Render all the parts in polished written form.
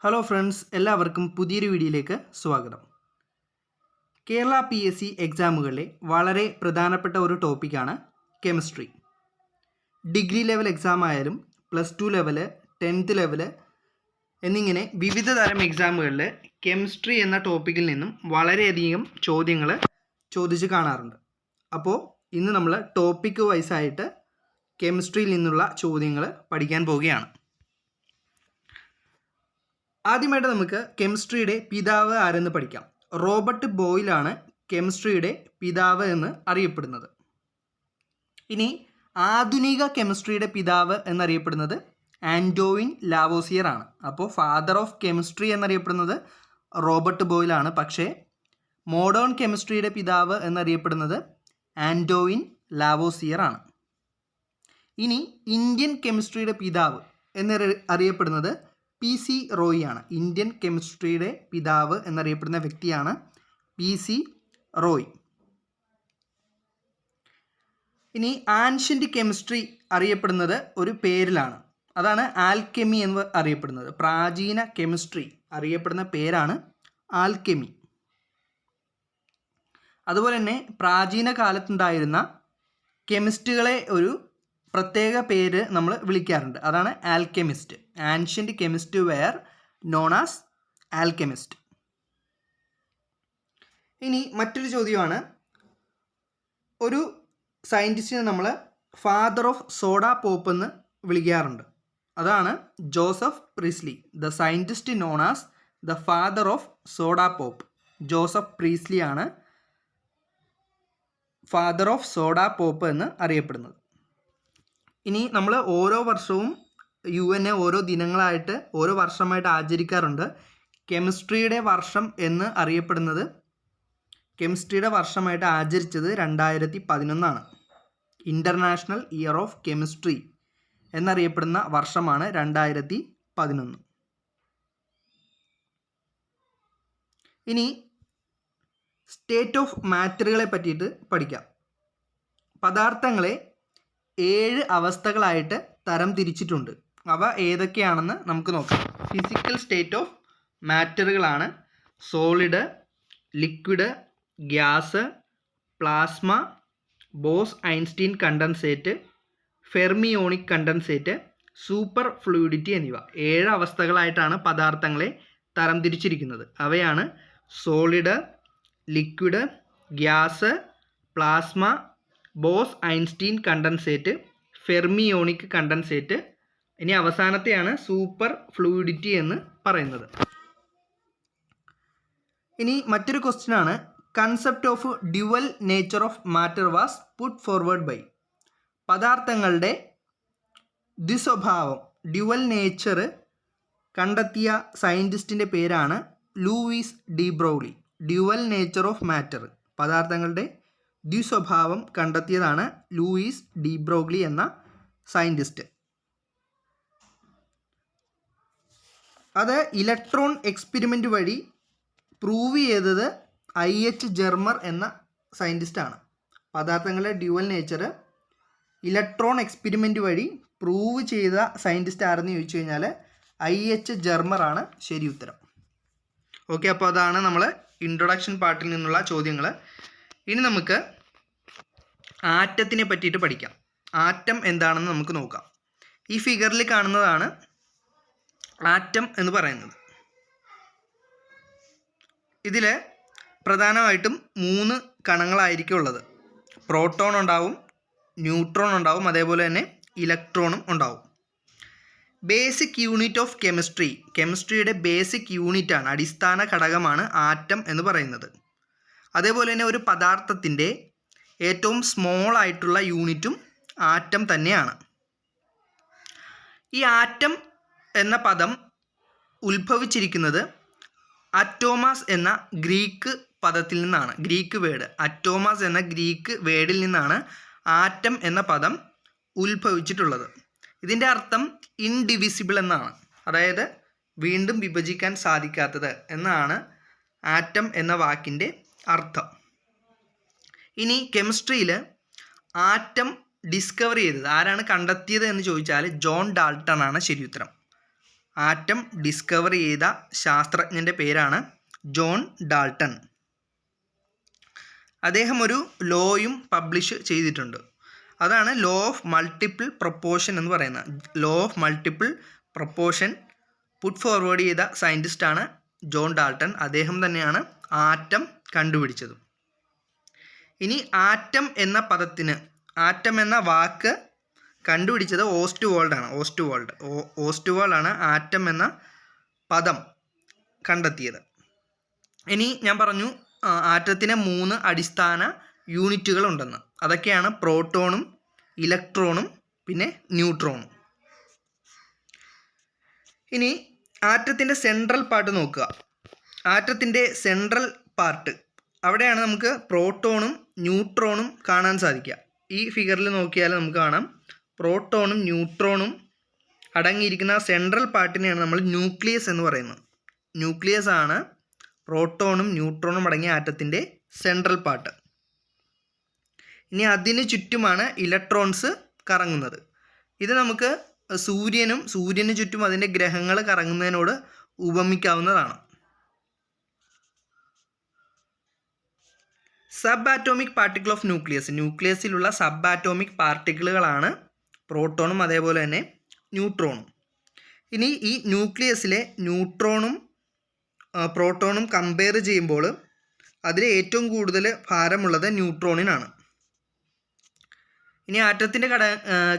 Hello friends, എല്ലാവർക്കും പുതിയൊരു വീഡിയോയിലേക്ക് സ്വാഗതം. കേരള PSC എക്സാമുകളിലെ വളരെ പ്രധാനപ്പെട്ട ഒരു ടോപ്പിക്കാണ് കെമിസ്ട്രി. ഡിഗ്രി ലെവൽ എക്സാം ആയാലും +2 ലെവല്, 10th ലെവല് എന്നിങ്ങനെ വിവിധ തരം എക്സാമുകളിൽ കെമിസ്ട്രി എന്ന ടോപ്പിക്കിൽ നിന്നും വളരെയധികം ചോദ്യങ്ങൾ ചോദിച്ച് കാണാറുണ്ട്. അപ്പോൾ ഇന്ന് നമ്മൾ ടോപ്പിക്ക് വൈസായിട്ട് കെമിസ്ട്രിയിൽ നിന്നുള്ള ചോദ്യങ്ങൾ പഠിക്കാൻ പോവുകയാണ്. ആദ്യമായിട്ട് നമുക്ക് കെമിസ്ട്രിയുടെ പിതാവ് ആരെന്ന് പഠിക്കാം. റോബർട്ട് ബോയിലാണ് കെമിസ്ട്രിയുടെ പിതാവ് എന്ന് അറിയപ്പെടുന്നത്. ഇനി ആധുനിക കെമിസ്ട്രിയുടെ പിതാവ് എന്നറിയപ്പെടുന്നത് ആൻറ്റോയിൻ ലാവോസിയർ ആണ്. അപ്പോൾ ഫാദർ ഓഫ് കെമിസ്ട്രി എന്നറിയപ്പെടുന്നത് റോബർട്ട് ബോയിലാണ്. പക്ഷേ മോഡേൺ കെമിസ്ട്രിയുടെ പിതാവ് എന്നറിയപ്പെടുന്നത് ആൻറ്റോയിൻ ലാവോസിയർ ആണ്. ഇനി ഇന്ത്യൻ കെമിസ്ട്രിയുടെ പിതാവ് എന്നറിയപ്പെടുന്നത് PC റോയ് ആണ്. ഇന്ത്യൻ കെമിസ്ട്രിയുടെ പിതാവ് എന്നറിയപ്പെടുന്ന വ്യക്തിയാണ് PC റോയ്. ഇനി ആൻഷ്യൻ്റ് കെമിസ്ട്രി അറിയപ്പെടുന്നത് ഒരു പേരിലാണ്, അതാണ് ആൽക്കെമി എന്ന് അറിയപ്പെടുന്നത്. പ്രാചീന കെമിസ്ട്രി അറിയപ്പെടുന്ന പേരാണ് ആൽക്കെമി. അതുപോലെ തന്നെ പ്രാചീന കാലത്തുണ്ടായിരുന്ന കെമിസ്റ്റുകളെ ഒരു പ്രത്യേക പേര് നമ്മൾ വിളിക്കാറുണ്ട്, അതാണ് alchemist. Ancient chemist were known as alchemist. ഇനി മറ്റൊരു ചോദ്യമാണ്, ഒരു സയൻറ്റിസ്റ്റിനെ നമ്മൾ ഫാദർ ഓഫ് സോഡ പോപ്പ് എന്ന് വിളിക്കാറുണ്ട്, അതാണ് Joseph Priestley. The scientist known as the father of soda pop. Joseph Priestley ആണ് ഫാദർ ഓഫ് സോഡ പോപ്പ് എന്ന് അറിയപ്പെടുന്നത്. ഇനി നമ്മൾ ഓരോ വർഷവും UN ഓരോ ദിനങ്ങളായിട്ട് ഓരോ വർഷമായിട്ട് ആചരിക്കാറുണ്ട്. കെമിസ്ട്രിയുടെ വർഷം എന്ന് അറിയപ്പെടുന്നത്, കെമിസ്ട്രിയുടെ വർഷമായിട്ട് ആചരിച്ചത് 2011 ഇൻ്റർനാഷണൽ ഇയർ ഓഫ് കെമിസ്ട്രി എന്നറിയപ്പെടുന്ന വർഷമാണ് 2011. ഇനി സ്റ്റേറ്റ് ഓഫ് മാറ്ററുകളെ പറ്റിയിട്ട് പഠിക്കാം. പദാർത്ഥങ്ങളെ 7 അവസ്ഥകളായിട്ട് തരം തിരിച്ചിട്ടുണ്ട്. അവ ഏതൊക്കെയാണെന്ന് നമുക്ക് നോക്കാം. ഫിസിക്കൽ സ്റ്റേറ്റ് ഓഫ് മാറ്ററുകളാണ് solid, liquid, gas, plasma, Bose Einstein condensate, fermionic condensate, super fluidity എന്നിവ. 7 അവസ്ഥകളായിട്ടാണ് പദാർത്ഥങ്ങളെ തരം തിരിച്ചിരിക്കുന്നത്. അവയാണ് solid, liquid, gas, plasma, Bose Einstein condensate, fermionic condensate. ഇനി അവസാനത്തെയാണ് സൂപ്പർ ഫ്ലൂയിഡിറ്റി എന്ന് പറയുന്നത്. ഇനി മറ്റൊരു ക്വസ്റ്റ്യൻ ആണ്, concept of dual nature of matter was put forward by. പദാർത്ഥങ്ങളുടെ ദ്വിസ്വഭാവം, ഡ്യുവൽ നേച്ചർ കണ്ടെത്തിയ സയൻറ്റിസ്റ്റിൻ്റെ പേരാണ് Louis de Broglie. Dual nature of matter, പദാർത്ഥങ്ങളുടെ ദ്വിസ്വഭാവം കണ്ടെത്തിയതാണ് ലൂയിസ് ഡി ബ്രോഗ്ലി എന്ന സയൻറ്റിസ്റ്റ്. അത് ഇലക്ട്രോൺ എക്സ്പെരിമെൻ്റ് വഴി പ്രൂവ് ചെയ്തത് IH ജെർമർ എന്ന സയൻറ്റിസ്റ്റാണ്. പദാർത്ഥങ്ങളുടെ ഡ്യുവൽ നേച്ചർ ഇലക്ട്രോൺ എക്സ്പെരിമെൻ്റ് വഴി പ്രൂവ് ചെയ്ത സയൻറ്റിസ്റ്റ് ആരെന്ന് ചോദിച്ചു കഴിഞ്ഞാൽ IH ജെർമർ ആണ് ശരി ഉത്തരം. ഓക്കെ, അപ്പോൾ അതാണ് നമ്മൾ ഇൻട്രൊഡക്ഷൻ പാർട്ടിൽ നിന്നുള്ള ചോദ്യങ്ങൾ. ഇനി നമുക്ക് ആറ്റത്തിനെ പറ്റിയിട്ട് പഠിക്കാം. ആറ്റം എന്താണെന്ന് നമുക്ക് നോക്കാം. ഈ ഫിഗറിൽ കാണുന്നതാണ് ആറ്റം എന്ന് പറയുന്നത്. ഇതിൽ പ്രധാനമായിട്ടും 3 കണങ്ങളായിരിക്കും ഉള്ളത്. പ്രോട്ടോൺ ഉണ്ടാവും, ന്യൂട്രോൺ ഉണ്ടാവും, അതേപോലെ തന്നെ ഇലക്ട്രോണും ഉണ്ടാവും. ബേസിക് യൂണിറ്റ് ഓഫ് കെമിസ്ട്രി, കെമിസ്ട്രിയുടെ ബേസിക് യൂണിറ്റാണ്, അടിസ്ഥാന ഘടകമാണ് ആറ്റം എന്ന് പറയുന്നത്. അതേപോലെ തന്നെ ഒരു പദാർത്ഥത്തിൻ്റെ ഏറ്റവും സ്മോൾ ആയിട്ടുള്ള യൂണിറ്റും ആറ്റം തന്നെയാണ്. ഈ ആറ്റം എന്ന പദം ഉത്ഭവിച്ചിരിക്കുന്നത് അറ്റോമാസ് എന്ന ഗ്രീക്ക് പദത്തിൽ നിന്നാണ്. ഗ്രീക്ക് വേർഡ് അറ്റോമാസ് എന്ന ഗ്രീക്ക് വേർഡിൽ നിന്നാണ് ആറ്റം എന്ന പദം ഉത്ഭവിച്ചിട്ടുള്ളത്. ഇതിൻ്റെ അർത്ഥം ഇൻഡിവിസിബിൾ എന്നാണ്, അതായത് വീണ്ടും വിഭജിക്കാൻ സാധിക്കാത്തത് എന്നാണ് ആറ്റം എന്ന വാക്കിൻ്റെ അർത്ഥം. ഇനി കെമിസ്ട്രിയിൽ ആറ്റം ഡിസ്കവർ ചെയ്തത് ആരാണ്, കണ്ടെത്തിയത് എന്ന് ചോദിച്ചാൽ ജോൺ ഡാൾട്ടൺ ആണ് ശരി ഉത്തരം. ആറ്റം ഡിസ്കവർ ചെയ്ത ശാസ്ത്രജ്ഞൻ്റെ പേരാണ് ജോൺ ഡാൾട്ടൺ. അദ്ദേഹം ഒരു ലോയും പബ്ലിഷ് ചെയ്തിട്ടുണ്ട്. അതാണ് ലോ ഓഫ് മൾട്ടിപ്പിൾ പ്രൊപ്പോർഷൻ എന്ന് പറയുന്നത്. Law of multiple proportion put forward ചെയ്ത സയൻറ്റിസ്റ്റാണ് ജോൺ ഡാൾട്ടൺ. അദ്ദേഹം തന്നെയാണ് ആറ്റം കണ്ടുപിടിച്ചത്. ഇനി ആറ്റം എന്ന പദത്തിന്, ആറ്റം എന്ന വാക്ക് കണ്ടുപിടിച്ചത് ഓസ്റ്റ്വാൾഡാണ്. ഓസ്റ്റ്വാൾഡാണ് ആറ്റം എന്ന പദം കണ്ടെത്തിയത്. ഇനി ഞാൻ പറഞ്ഞു ആറ്റത്തിന് 3 അടിസ്ഥാന യൂണിറ്റുകൾ ഉണ്ടെന്ന്. അതൊക്കെയാണ് പ്രോട്ടോണും ഇലക്ട്രോണും പിന്നെ ന്യൂട്രോണും. ഇനി ആറ്റത്തിൻ്റെ സെൻട്രൽ പാർട്ട് നോക്കുക. ആറ്റത്തിൻ്റെ സെൻട്രൽ പാർട്ട്, അവിടെയാണ് നമുക്ക് പ്രോട്ടോണും ന്യൂട്രോണും കാണാൻ സാധിക്കുക. ഈ ഫിഗറിൽ നോക്കിയാൽ നമുക്ക് കാണാം പ്രോട്ടോണും ന്യൂട്രോണും അടങ്ങിയിരിക്കുന്ന സെൻട്രൽ പാർട്ടിനെയാണ് നമ്മൾ ന്യൂക്ലിയസ് എന്ന് പറയുന്നത്. ന്യൂക്ലിയസ് ആണ് പ്രോട്ടോണും ന്യൂട്രോണും അടങ്ങിയ ആറ്റത്തിൻ്റെ സെൻട്രൽ പാർട്ട്. ഇനി അതിന് ചുറ്റുമാണ് ഇലക്ട്രോൺസ് കറങ്ങുന്നത്. ഇത് നമുക്ക് സൂര്യന് ചുറ്റും അതിൻ്റെ ഗ്രഹങ്ങൾ കറങ്ങുന്നതിനോട് ഉപമിക്കാവുന്നതാണ്. സബ് ആറ്റോമിക് പാർട്ടിക്കിൾ ഓഫ് ന്യൂക്ലിയസിലുള്ള സബ് ആറ്റോമിക് പാർട്ടിക്കിളുകളാണ് പ്രോട്ടോണും അതേപോലെ തന്നെ ന്യൂട്രോണും. ഇനി ഈ ന്യൂക്ലിയസിലെ ന്യൂട്രോണും പ്രോട്ടോണും കമ്പയർ ചെയ്യുമ്പോൾ അതിൽ ഏറ്റവും കൂടുതൽ ഭാരമുള്ളത് ന്യൂട്രോണിനാണ്. ഇനി ആറ്റത്തിൻ്റെ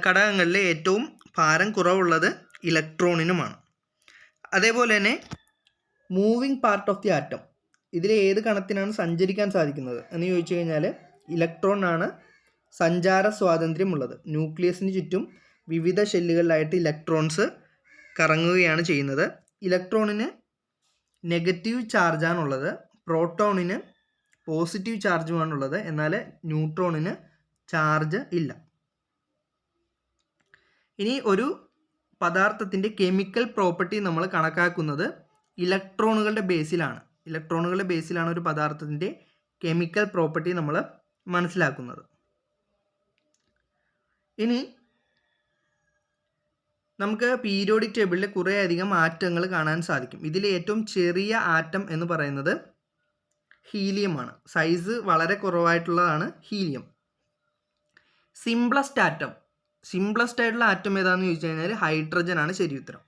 ഘടകങ്ങളിൽ ഏറ്റവും ഭാരം കുറവുള്ളത് ഇലക്ട്രോണിനുമാണ്. അതേപോലെ തന്നെ moving part of the atom, ഇതിൽ ഏത് കണത്തിനാണ് സഞ്ചരിക്കാൻ സാധിക്കുന്നത് എന്ന് ചോദിച്ചു കഴിഞ്ഞാൽ ഇലക്ട്രോണാണ് സഞ്ചാര സ്വാതന്ത്ര്യമുള്ളത്. ന്യൂക്ലിയസിന് ചുറ്റും വിവിധ ഷെല്ലുകളിലായിട്ട് ഇലക്ട്രോൺസ് കറങ്ങുകയാണ് ചെയ്യുന്നത്. ഇലക്ട്രോണിന് നെഗറ്റീവ് ചാർജാണുള്ളത്, പ്രോട്ടോണിന് പോസിറ്റീവ് ചാർജുമാണുള്ളത്. എന്നാൽ ന്യൂട്രോണിന് ചാർജ് ഇല്ല. ഇനി ഒരു പദാർത്ഥത്തിൻ്റെ കെമിക്കൽ പ്രോപ്പർട്ടി നമ്മൾ കണക്കാക്കുന്നത് ഇലക്ട്രോണുകളുടെ ബേസിലാണ് ഒരു പദാർത്ഥത്തിൻ്റെ കെമിക്കൽ പ്രോപ്പർട്ടി നമ്മൾ മനസ്സിലാക്കുന്നത്. ഇനി നമുക്ക് പീരിയോഡിക് ടേബിളിൽ കുറേ അധികം ആറ്റങ്ങൾ കാണാൻ സാധിക്കും. ഇതിൽ ഏറ്റവും ചെറിയ ആറ്റം എന്ന് പറയുന്നത് ഹീലിയമാണ്. സൈസ് വളരെ കുറവായിട്ടുള്ളതാണ് ഹീലിയം. സിംപ്ലസ്റ്റ് ആയിട്ടുള്ള ആറ്റം ഏതാണെന്ന് ചോദിച്ചു കഴിഞ്ഞാൽ ഹൈഡ്രജൻ ആണ് ശരി ഉത്തരം.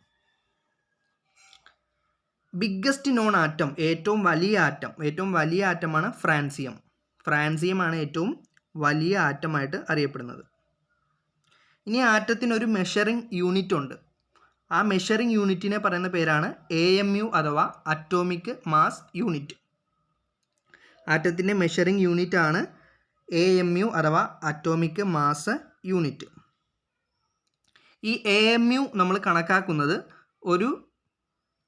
ബിഗ്ഗസ്റ്റ് നോൺ ആറ്റം, ഏറ്റവും വലിയ ആറ്റമാണ് ഫ്രാൻസിയമാണ് ഏറ്റവും വലിയ ആറ്റമായിട്ട് അറിയപ്പെടുന്നത്. ഇനി ആറ്റത്തിനൊരു മെഷറിംഗ് യൂണിറ്റ് ഉണ്ട്. ആ മെഷറിംഗ് യൂണിറ്റിനെ പറയുന്ന പേരാണ് AMU അഥവാ അറ്റോമിക് മാസ് യൂണിറ്റ്. ആറ്റത്തിൻ്റെ മെഷറിംഗ് യൂണിറ്റ് ആണ് AMU അഥവാ അറ്റോമിക് മാസ് യൂണിറ്റ്. ഈ AMU നമ്മൾ കണക്കാക്കുന്നത് ഒരു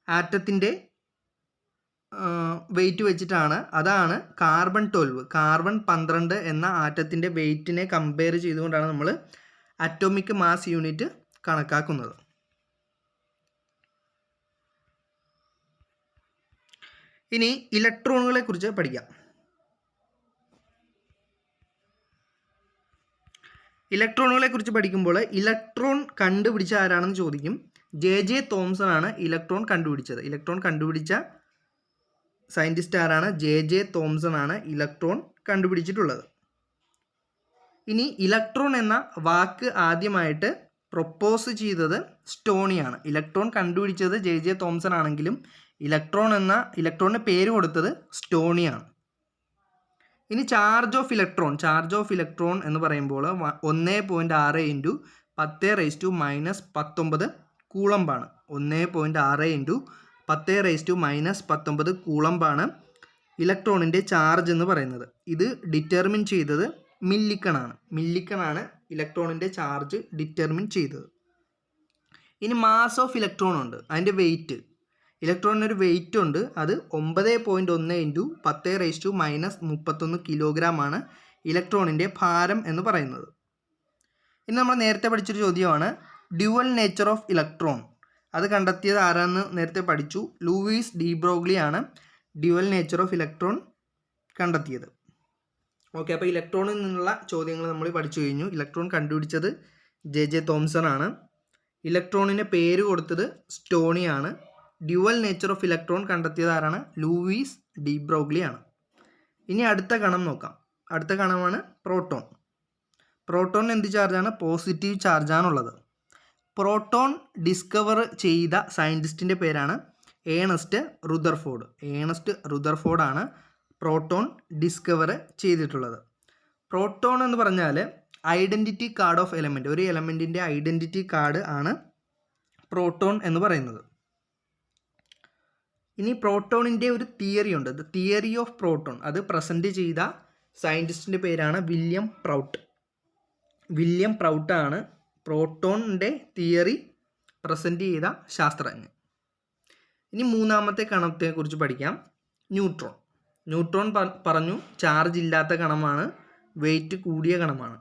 ആറ്റത്തിൻ്റെ വെയിറ്റ് വെച്ചിട്ടാണ്. അതാണ് കാർബൺ 12 എന്ന ആറ്റത്തിൻ്റെ വെയിറ്റിനെ കമ്പയർ ചെയ്തുകൊണ്ടാണ് നമ്മൾ അറ്റോമിക് മാസ് യൂണിറ്റ് കണക്കാക്കുന്നത്. ഇനി ഇലക്ട്രോണുകളെ കുറിച്ച് പഠിക്കാം. ഇലക്ട്രോണുകളെ കുറിച്ച് പഠിക്കുമ്പോൾ ഇലക്ട്രോൺ കണ്ടുപിടിച്ച ആരാണെന്ന് ചോദിക്കും. J.J. തോംസൺ ആണ് ഇലക്ട്രോൺ കണ്ടുപിടിച്ച സയൻറ്റിസ്റ്റ് ആരാണ്? J.J. തോംസൺ ആണ് ഇലക്ട്രോൺ കണ്ടുപിടിച്ചിട്ടുള്ളത്. ഇനി ഇലക്ട്രോൺ എന്ന വാക്ക് ആദ്യമായിട്ട് പ്രൊപ്പോസ് ചെയ്തത് സ്റ്റോണിയാണ്. ഇലക്ട്രോൺ കണ്ടുപിടിച്ചത് J.J. തോംസൺ ആണെങ്കിലും ഇലക്ട്രോണിന് പേര് കൊടുത്തത് സ്റ്റോണിയാണ്. ഇനി ചാർജ് ഓഫ് ഇലക്ട്രോൺ എന്ന് പറയുമ്പോൾ 1.6 × 10⁻⁻⁻19 കൂളമ്പാണ്. 1.6 × 10⁻⁻⁻19 കൂളമ്പാണ് ഇലക്ട്രോണിൻ്റെ ചാർജ് എന്ന് പറയുന്നത്. ഇത് ഡിറ്റർമിൻ ചെയ്തത് മില്ലിക്കണാണ് ഇലക്ട്രോണിൻ്റെ ചാർജ് ഡിറ്റർമിൻ ചെയ്തത്. ഇനി മാസ് ഓഫ് ഇലക്ട്രോൺ ഉണ്ട്, അതിൻ്റെ വെയിറ്റ്. ഇലക്ട്രോണിനൊരു വെയിറ്റ് ഉണ്ട്, അത് 9.1 × 10⁻⁻31 കിലോഗ്രാമാണ് ഇലക്ട്രോണിൻ്റെ ഭാരം എന്ന് പറയുന്നത്. ഇനി നമ്മൾ നേരത്തെ പഠിച്ചൊരു ചോദ്യമാണ് ഡ്യുവൽ നേച്ചർ ഓഫ് ഇലക്ട്രോൺ. അത് കണ്ടെത്തിയത് ആരാണെന്ന് നേരത്തെ പഠിച്ചു. ലൂയിസ് ഡി ബ്രോഗ്ലി ആണ് ഡ്യുവൽ നേച്ചർ ഓഫ് ഇലക്ട്രോൺ കണ്ടെത്തിയത്. ഓക്കെ, അപ്പോൾ ഇലക്ട്രോണിൽ നിന്നുള്ള ചോദ്യങ്ങൾ നമ്മൾ പഠിച്ചു കഴിഞ്ഞു. ഇലക്ട്രോൺ കണ്ടുപിടിച്ചത് J.J. തോംസൺ ആണ്. ഇലക്ട്രോണിന് പേര് കൊടുത്തത് സ്റ്റോണിയാണ്. ഡ്യുവൽ നേച്ചർ ഓഫ് ഇലക്ട്രോൺ കണ്ടെത്തിയത് ആരാണ്? ലൂയിസ് ഡി ബ്രോഗ്ലി ആണ്. ഇനി അടുത്ത കണം നോക്കാം. അടുത്ത കണമാണ് പ്രോട്ടോൺ. പ്രോട്ടോണിന് എന്ത് ചാർജാണ്? പോസിറ്റീവ് ചാർജാണുള്ളത്. പ്രോട്ടോൺ ഡിസ്കവർ ചെയ്ത സയൻറ്റിസ്റ്റിൻ്റെ പേരാണ് ഏണസ്റ്റ് റുദർഫോർഡ്. ഏണസ്റ്റ് റുദർഫോർഡാണ് പ്രോട്ടോൺ ഡിസ്കവർ ചെയ്തിട്ടുള്ളത്. പ്രോട്ടോൺ എന്ന് പറഞ്ഞാൽ ഐഡൻറ്റിറ്റി കാർഡ് ഓഫ് എലമെൻറ്റ്, ഒരു എലമെൻറ്റിൻ്റെ ഐഡൻറ്റിറ്റി കാർഡ് ആണ് പ്രോട്ടോൺ എന്ന് പറയുന്നത്. ഇനി പ്രോട്ടോണിൻ്റെ ഒരു തിയറി ഉണ്ട്, ദ തിയറി ഓഫ് പ്രോട്ടോൺ. അത് പ്രസൻറ്റ് ചെയ്ത സയൻറ്റിസ്റ്റിൻ്റെ പേരാണ് വില്യം പ്രൗട്ട്. വില്യം പ്രൗട്ടാണ് പ്രോട്ടോണിൻ്റെ തിയറി പ്രസൻറ്റ് ചെയ്ത ശാസ്ത്രജ്ഞൻ. ഇനി മൂന്നാമത്തെ കണത്തെക്കുറിച്ച് പഠിക്കാം, ന്യൂട്രോൺ. ന്യൂട്രോൺ പറഞ്ഞു ചാർജ് ഇല്ലാത്ത കണമാണ്, വെയിറ്റ് കൂടിയ കണമാണ്.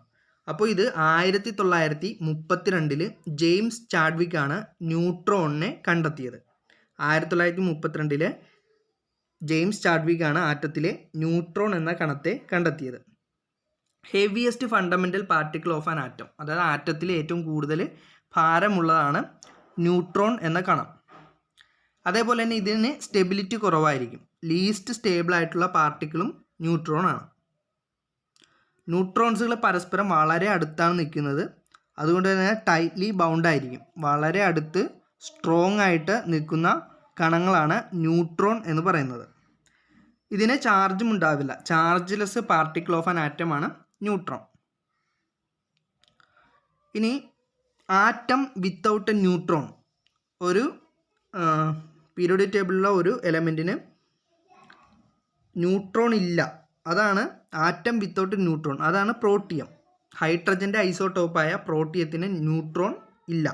അപ്പോൾ ഇത് 1932 ജെയിംസ് ചാഡ്വിക് ആണ് ന്യൂട്രോണിനെ കണ്ടെത്തിയത്. 1932 ജെയിംസ് ചാഡ്വിക് ആണ് ആറ്റത്തിലെ ന്യൂട്രോൺ എന്ന കണത്തെ കണ്ടെത്തിയത്. Heaviest fundamental particle of an atom, അതായത് ആറ്റത്തിലെ ഏറ്റവും കൂടുതൽ ഭാരമുള്ളതാണ് ന്യൂട്രോൺ എന്ന കണം. അതേപോലെ തന്നെ ഇതിന് സ്റ്റെബിലിറ്റി കുറവായിരിക്കും. ലീസ്റ്റ് സ്റ്റേബിൾ ആയിട്ടുള്ള പാർട്ടിക്കിളും ന്യൂട്രോൺ ആണ്. ന്യൂട്രോൺസുകൾ പരസ്പരം വളരെ അടുത്താണ് നിൽക്കുന്നത്, അതുകൊണ്ട് തന്നെ ടൈറ്റ്ലി ബൗണ്ട് ആയിരിക്കും. വളരെ അടുത്ത് സ്ട്രോങ് ആയിട്ട് നിൽക്കുന്ന കണങ്ങളാണ് ന്യൂട്രോൺ എന്ന് പറയുന്നത്. ഇതിന് ചാർജും ഉണ്ടാവില്ല. ചാർജ്ലെസ് പാർട്ടിക്കിൾ ഓഫ് ആൻ ആറ്റമാണ് ന്യൂട്രോൺ. ഇനി ആറ്റം വിത്തൗട്ട് എ ന്യൂട്രോൺ, ഒരു പീരിയോഡിക് ടേബിളിലുള്ള ഒരു എലമെൻറ്റിന് ന്യൂട്രോൺ ഇല്ല, അതാണ് ആറ്റം വിത്തൗട്ട് ന്യൂട്രോൺ, അതാണ് പ്രോട്ടിയം. ഹൈഡ്രജൻ്റെ ഐസോടോപ്പായ പ്രോട്ടിയത്തിന് ന്യൂട്രോൺ ഇല്ല.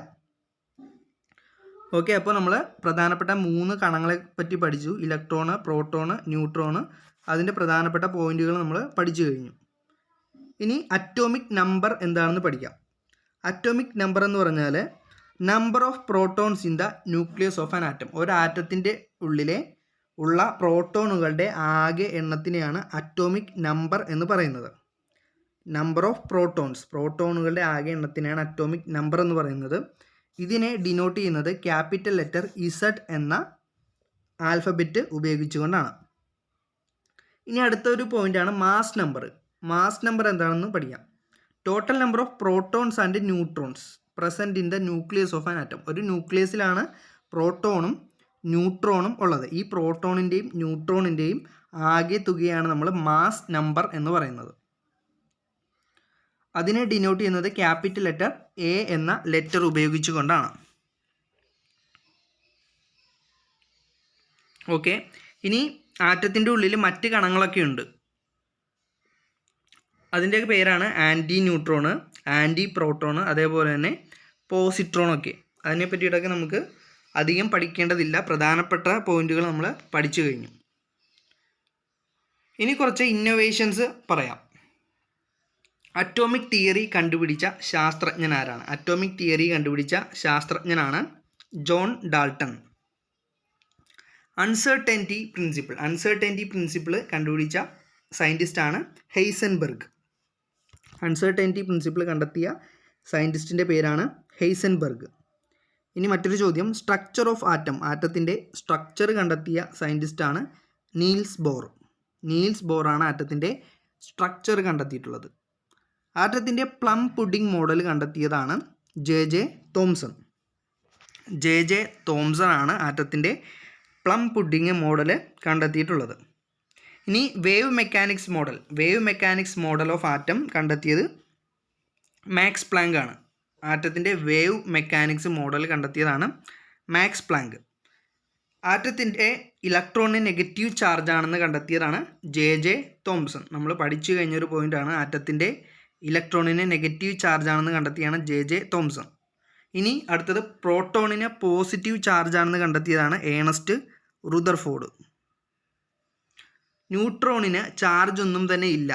ഓക്കെ, അപ്പോൾ നമ്മൾ പ്രധാനപ്പെട്ട 3 കണങ്ങളെ പറ്റി പഠിച്ചു. Electron, proton, neutron. അതിൻ്റെ പ്രധാനപ്പെട്ട പോയിന്റുകൾ നമ്മൾ പഠിച്ചു കഴിഞ്ഞു. ഇനി അറ്റോമിക് നമ്പർ എന്താണെന്ന് പഠിക്കാം. അറ്റോമിക് നമ്പർ എന്ന് പറഞ്ഞാൽ number of protons in the nucleus of an atom. ഒരു ആറ്റത്തിൻ്റെ ഉള്ളിലെ ഉള്ള പ്രോട്ടോണുകളുടെ ആകെ എണ്ണത്തിനെയാണ് അറ്റോമിക് നമ്പർ എന്ന് പറയുന്നത്. നമ്പർ ഓഫ് പ്രോട്ടോൺസ്, പ്രോട്ടോണുകളുടെ ആകെ എണ്ണത്തിനെയാണ് അറ്റോമിക് നമ്പർ എന്ന് പറയുന്നത്. ഇതിനെ ഡിനോട്ട് ചെയ്യുന്നത് ക്യാപിറ്റൽ ലെറ്റർ ഇസഡ് എന്ന ആൽഫബറ്റ് ഉപയോഗിച്ചുകൊണ്ടാണ്. ഇനി അടുത്തൊരു പോയിൻ്റാണ് മാസ് നമ്പർ. മാസ് നമ്പർ എന്താണെന്ന് പഠിക്കാം. Total number of protons and neutrons present in the nucleus of an atom. ഒരു ന്യൂക്ലിയസിലാണ് പ്രോട്ടോണും ന്യൂട്രോണും ഉള്ളത്. ഈ പ്രോട്ടോണിൻ്റെയും ന്യൂട്രോണിൻ്റെയും ആകെ തുകയാണ് നമ്മൾ മാസ് നമ്പർ എന്ന് പറയുന്നത്. അതിനെ ഡിനോട്ട് ചെയ്യുന്നത് ക്യാപിറ്റൽ ലെറ്റർ എ എന്ന ലെറ്റർ ഉപയോഗിച്ചുകൊണ്ടാണ്. ഓക്കെ, ഇനി ആറ്റത്തിൻ്റെ ഉള്ളിൽ മറ്റ് കണങ്ങളൊക്കെ ഉണ്ട്. അതിൻ്റെ പേരാണ് ആൻറ്റി ന്യൂട്രോണ്, ആൻറ്റി പ്രോട്ടോണ്, അതേപോലെ തന്നെ പോസിട്രോണൊക്കെ. അതിനെ പറ്റിയിട്ടൊക്കെ നമുക്ക് അധികം പഠിക്കേണ്ടതില്ല. പ്രധാനപ്പെട്ട പോയിന്റുകൾ നമ്മൾ പഠിച്ചു കഴിഞ്ഞു. ഇനി കുറച്ച് ഇന്നോവേഷൻസ് പറയാം. അറ്റോമിക് തിയറി കണ്ടുപിടിച്ച ശാസ്ത്രജ്ഞൻ ആരാണ്? അറ്റോമിക് തിയറി കണ്ടുപിടിച്ച ശാസ്ത്രജ്ഞനാണ് ജോൺ ഡാൾട്ടൺ. അൺസർട്ടനിറ്റി പ്രിൻസിപ്പിൾ കണ്ടുപിടിച്ച സയൻറ്റിസ്റ്റാണ് ഹെയ്സൻബർഗ്. അൺസർട്ടനിറ്റി പ്രിൻസിപ്പിൾ കണ്ടെത്തിയ സയൻറ്റിസ്റ്റിൻ്റെ പേരാണ് ഹെയ്സൻബർഗ്. ഇനി മറ്റൊരു ചോദ്യം, സ്ട്രക്ചർ ഓഫ് ആറ്റം, ആറ്റത്തിൻ്റെ സ്ട്രക്ചർ കണ്ടെത്തിയ സയൻറ്റിസ്റ്റാണ് നീൽസ് ബോർ. നീൽസ് ബോറാണ് ആറ്റത്തിൻ്റെ സ്ട്രക്ചർ കണ്ടെത്തിയിട്ടുള്ളത്. ആറ്റത്തിൻ്റെ പ്ലം പുഡിംഗ് മോഡൽ കണ്ടെത്തിയതാണ് ജെ തോംസൺ. ജെ തോംസൺ ആണ് ആറ്റത്തിൻ്റെ പ്ലം പുഡിംഗ് മോഡൽ കണ്ടെത്തിയിട്ടുള്ളത്. ഇനി wave mechanics model of atom കണ്ടെത്തിയത് മാക്സ് പ്ലാങ്ക് ആണ്. ആറ്റത്തിൻ്റെ വേവ് മെക്കാനിക്സ് മോഡൽ കണ്ടെത്തിയതാണ് മാക്സ് പ്ലാങ്ക്. ആറ്റത്തിൻ്റെ ഇലക്ട്രോണിന് നെഗറ്റീവ് ചാർജ് ആണെന്ന് കണ്ടെത്തിയതാണ് ജെ തോംസൺ. നമ്മൾ പഠിച്ചു കഴിഞ്ഞൊരു പോയിൻ്റാണ്, ആറ്റത്തിൻ്റെ ഇലക്ട്രോണിന് നെഗറ്റീവ് ചാർജ് ആണെന്ന് കണ്ടെത്തിയാണ് ജെ തോംസൺ. ഇനി അടുത്തത് പ്രോട്ടോണിന് പോസിറ്റീവ് ചാർജ് ആണെന്ന് കണ്ടെത്തിയതാണ് ഏണസ്റ്റ് റുദർഫോർഡ്. ന്യൂട്രോണിന് ചാർജ് ഒന്നും തന്നെ ഇല്ല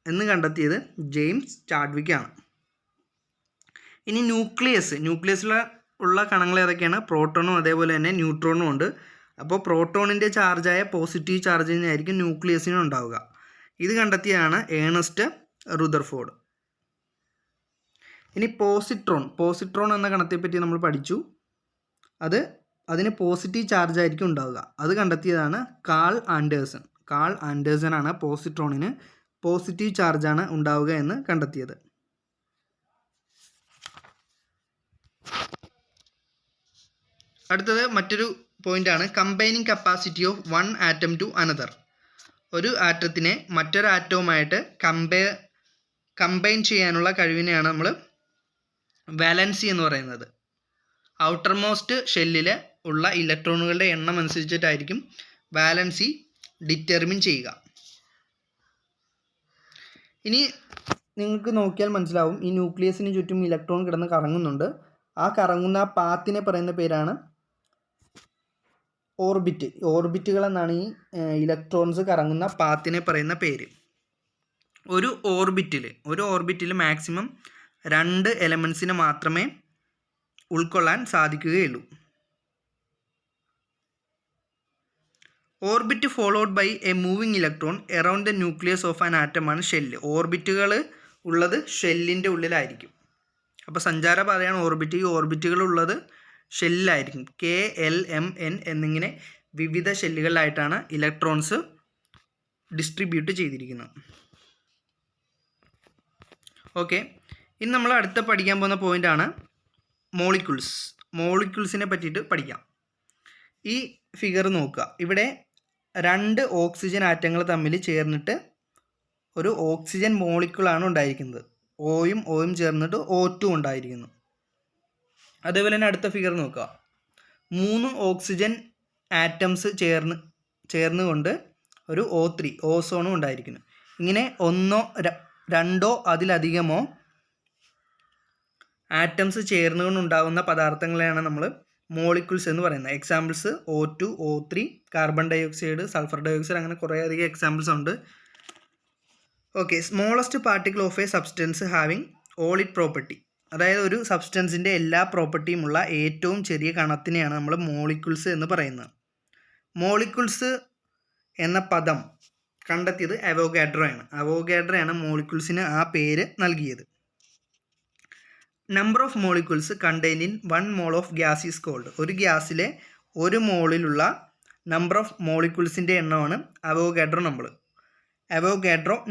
എന്ന് കണ്ടെത്തിയത് ജെയിംസ് ചാഡ്വിക് ആണ്. ഇനി ന്യൂക്ലിയസിലുള്ള കണങ്ങൾ ഏതൊക്കെയാണ്? പ്രോട്ടോണും അതേപോലെ തന്നെ ന്യൂട്രോണും ഉണ്ട്. അപ്പോൾ പ്രോട്ടോണിൻ്റെ ചാർജായ പോസിറ്റീവ് ചാർജിനായിരിക്കും ന്യൂക്ലിയസിനും ഉണ്ടാവുക. ഇത് കണ്ടെത്തിയതാണ് ഏണസ്റ്റ് റുദർഫോർഡ്. ഇനി പോസിട്രോൺ എന്ന കണത്തെപ്പറ്റി നമ്മൾ പഠിച്ചു. അതിന് പോസിറ്റീവ് ചാർജ് ആയിരിക്കും ഉണ്ടാവുക. അത് കണ്ടെത്തിയതാണ് കാൾ ആൻഡേഴ്സൺ ആണ് പോസിട്രോണിന് പോസിറ്റീവ് ചാർജാണ് ഉണ്ടാവുക എന്ന് കണ്ടെത്തിയത്. അടുത്തത് മറ്റൊരു പോയിൻ്റാണ് combining capacity of one atom to another. ഒരു ആറ്റത്തിനെ മറ്റൊരു ആറ്റവുമായിട്ട് കമ്പൈൻ ചെയ്യാനുള്ള കഴിവിനെയാണ് നമ്മൾ വാലൻസി എന്ന് പറയുന്നത്. ഔട്ടർ മോസ്റ്റ് ഷെല്ലിൽ ഉള്ള ഇലക്ട്രോണുകളുടെ എണ്ണം അനുസരിച്ചിട്ടായിരിക്കും വാലൻസി ഡിറ്റർമിൻ ചെയ്യുക. ഇനി നിങ്ങൾക്ക് നോക്കിയാൽ മനസ്സിലാവും, ഈ ന്യൂക്ലിയസിന് ചുറ്റും ഇലക്ട്രോൺ കിടന്ന് കറങ്ങുന്നുണ്ട്. ആ കറങ്ങുന്ന പാത്തിനെ പറയുന്ന പേരാണ് ഓർബിറ്റുകൾ എന്നാണ് ഈ ഇലക്ട്രോൺസ് കറങ്ങുന്ന പാത്തിനെ പറയുന്ന പേര്. ഒരു ഓർബിറ്റിൽ മാക്സിമം 2 എലമെൻസിനെ മാത്രമേ ഉൾക്കൊള്ളാൻ സാധിക്കുകയുള്ളൂ. Orbit followed by a moving electron around the nucleus of an ആറ്റമാണ് ഷെല്ല്. ഓർബിറ്റുകൾ ഉള്ളത് ഷെല്ലിൻ്റെ ഉള്ളിലായിരിക്കും. അപ്പോൾ സഞ്ചാരപാതയാണ് ഓർബിറ്റ്. ഈ ഓർബിറ്റുകൾ ഉള്ളത് ഷെല്ലിലായിരിക്കും. KLMN എന്നിങ്ങനെ വിവിധ ഷെല്ലുകളിലായിട്ടാണ് ഇലക്ട്രോൺസ് ഡിസ്ട്രിബ്യൂട്ട് ചെയ്തിരിക്കുന്നത്. ഓക്കെ, ഇനി നമ്മൾ അടുത്ത പഠിക്കാൻ പോകുന്ന പോയിൻ്റാണ് മോളിക്യൂൾസിനെ പറ്റിയിട്ട് പഠിക്കാം. ഈ ഫിഗർ നോക്കുക. ഇവിടെ 2 ഓക്സിജൻ ആറ്റങ്ങൾ തമ്മിൽ ചേർന്നിട്ട് ഒരു ഓക്സിജൻ മോളിക്യൂളാണ് ഉണ്ടായിരിക്കുന്നത്. ഓയും ചേർന്നിട്ട് O2 ഉണ്ടായിരിക്കുന്നു. അതേപോലെ തന്നെ അടുത്ത ഫിഗർ നോക്കുക. 3 ഓക്സിജൻ ആറ്റംസ് ചേർന്നുകൊണ്ട് ഒരു O3 ഓസോണും ഉണ്ടായിരിക്കുന്നു. ഇങ്ങനെ 1, 2 അതിലധികമോ ആറ്റംസ് ചേർന്നുകൊണ്ടുണ്ടാകുന്ന പദാർത്ഥങ്ങളെയാണ് നമ്മൾ മോളിക്യൂൾസ് എന്ന് പറയുന്നത്. Examples O2, O3, carbon dioxide, sulphur dioxide, അങ്ങനെ കുറേയധികം എക്സാമ്പിൾസ് ഉണ്ട്. Okay, smallest particle of a substance having all it property. അതായത് ഒരു സബ്സ്റ്റൻസിൻ്റെ എല്ലാ പ്രോപ്പർട്ടിയുമുള്ള ഏറ്റവും ചെറിയ കണത്തിനെയാണ് നമ്മൾ മോളിക്യൂൾസ് എന്ന് പറയുന്നത്. മോളിക്യൂൾസ് എന്ന പദം കണ്ടെത്തിയത് അവോഗാഡ്രോയാണ് മോളിക്യൂൾസിന് ആ പേര് നൽകിയത്. Number of molecules contained in 1 mole of gas is called. ഒരു ഗ്യാസിലെ 1 മോളിലുള്ള നമ്പർ ഓഫ് മോളിക്യൂൾസിൻ്റെ എണ്ണമാണ് അവോഗാഡ്രോ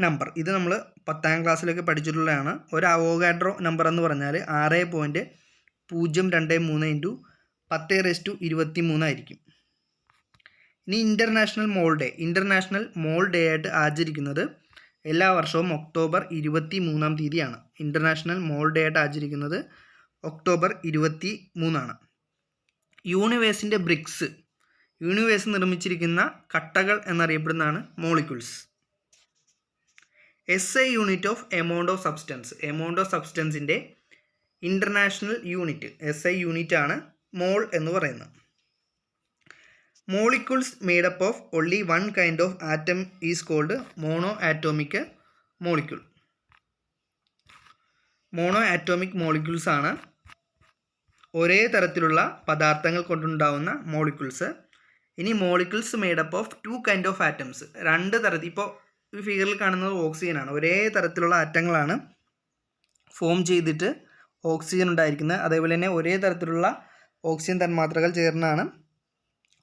നമ്പർ. ഇത് നമ്മൾ 10ാം ക്ലാസ്സിലൊക്കെ പഠിച്ചിട്ടുള്ളതാണ്. ഒരു അവോഗാഡ്രോ നമ്പർ എന്ന് പറഞ്ഞാൽ 6.023 × 10⁻23 ആയിരിക്കും. ഇനി ഇൻ്റർനാഷണൽ മോൾ ഡേ ആയിട്ട് ആചരിക്കുന്നത് എല്ലാ വർഷവും ഒക്ടോബർ 23-ാം തീയതിയാണ്. ഇൻ്റർനാഷണൽ മോൾ ഡേ ആയിട്ട് ആചരിക്കുന്നത് ഒക്ടോബർ 23 യൂണിവേഴ്സിൻ്റെ ബ്രിക്സ്, യൂണിവേഴ്സ് നിർമ്മിച്ചിരിക്കുന്ന കട്ടകൾ എന്നറിയപ്പെടുന്നതാണ് molecules. SI unit of amount of സബ്സ്റ്റൻസിൻ്റെ ഇൻ്റർനാഷണൽ യൂണിറ്റ് SI യൂണിറ്റ് ആണ് മോൾ എന്ന് പറയുന്നത്. Molecules made up of only 1 kind of atom is called mono atomic molecules ആണ് ഒരേ തരത്തിലുള്ള പദാർത്ഥങ്ങൾ കൊണ്ടുണ്ടാവുന്ന മോളിക്യൂൾസ്. ഇനി molecules made up of 2 kind of atoms, 2 തരത്തിൽ, ഇപ്പോൾ ഈ ഫിഗറിൽ കാണുന്നത് ഓക്സിജനാണ്. ഒരേ തരത്തിലുള്ള ആറ്റങ്ങളാണ് ഫോം ചെയ്തിട്ട് ഓക്സിജൻ ഉണ്ടായിരിക്കുന്നത്. അതേപോലെ തന്നെ ഒരേ തരത്തിലുള്ള ഓക്സിജൻ തന്മാത്രകൾ ചേർന്നാണ്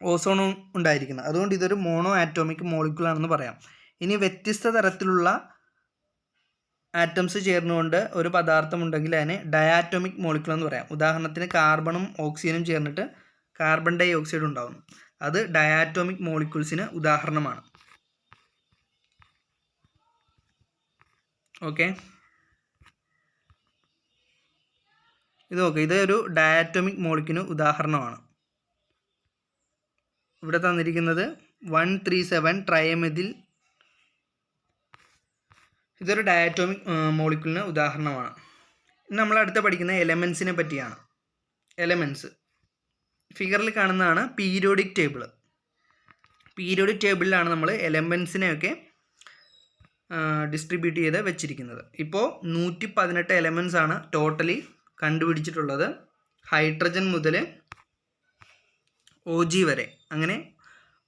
ഓസോണും ഉണ്ടായിരിക്കുന്നത്. അതുകൊണ്ട് ഇതൊരു മോണോ ആറ്റോമിക് മോളിക്യൂളാണെന്ന് പറയാം. ഇനി വ്യത്യസ്ത തരത്തിലുള്ള ആറ്റംസ് ചേർന്നുകൊണ്ട് ഒരു പദാർത്ഥം ഉണ്ടെങ്കിൽ അതിനെ ഡയാറ്റോമിക് മോളിക്യൂൾ എന്ന് പറയാം. ഉദാഹരണത്തിന് കാർബണും ഓക്സിജനും ചേർന്നിട്ട് കാർബൺ ഡൈ ഓക്സൈഡ് ഉണ്ടാകുന്നു. അത് ഡയാറ്റോമിക് മോളിക്യൂൾസിന് ഉദാഹരണമാണ്. ഓക്കെ, ഇത് നോക്കുക. ഇതൊരു ഡയാറ്റോമിക് മോളിക്യൂളിന് ഉദാഹരണമാണ്. ഇവിടെ തന്നിരിക്കുന്നത് 137 ട്രയമെഥിൽ. ഇതൊരു ഡയാറ്റോമിക് മോളിക്യൂളിന് ഉദാഹരണമാണ്. നമ്മൾ അടുത്ത പഠിക്കുന്ന എലമെൻസിനെ പറ്റിയാണ്. എലമെൻസ് ഫിഗറിൽ കാണുന്നതാണ് പീരിയോഡിക് ടേബിൾ. പീരിയോഡിക് ടേബിളിലാണ് നമ്മൾ എലമെൻസിനെയൊക്കെ ഡിസ്ട്രിബ്യൂട്ട് ചെയ്ത് വെച്ചിരിക്കുന്നത്. ഇപ്പോൾ 118 എലമെൻസ് ആണ് ടോട്ടലി കണ്ടുപിടിച്ചിട്ടുള്ളത്. ഹൈഡ്രജൻ മുതൽ OG വരെ, അങ്ങനെ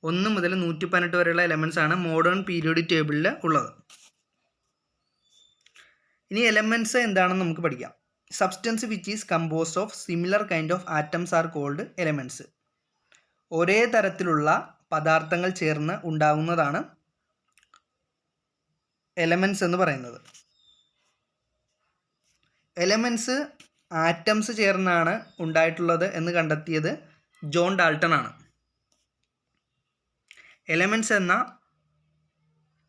1 മുതൽ 118 വരെയുള്ള എലമെൻസ് ആണ് മോഡേൺ പീരിയോഡിക് ടേബിളിൽ ഉള്ളത്. ഇനി എലമെൻസ് എന്താണെന്ന് നമുക്ക് പഠിക്കാം. Substance which is composed of similar kind of atoms are called elements. ഒരേ തരത്തിലുള്ള പദാർത്ഥങ്ങൾ ചേർന്ന് ഉണ്ടാകുന്നതാണ് എലമെൻറ്റ്സ് എന്ന് പറയുന്നത്. എലമെൻറ്റ്സ് ആറ്റംസ് ചേർന്നാണ് ഉണ്ടായിട്ടുള്ളത് എന്ന് കണ്ടെത്തിയത് ജോൺ ഡാൾട്ടൺ ആണ്. എലമെൻറ്റ്സ് എന്ന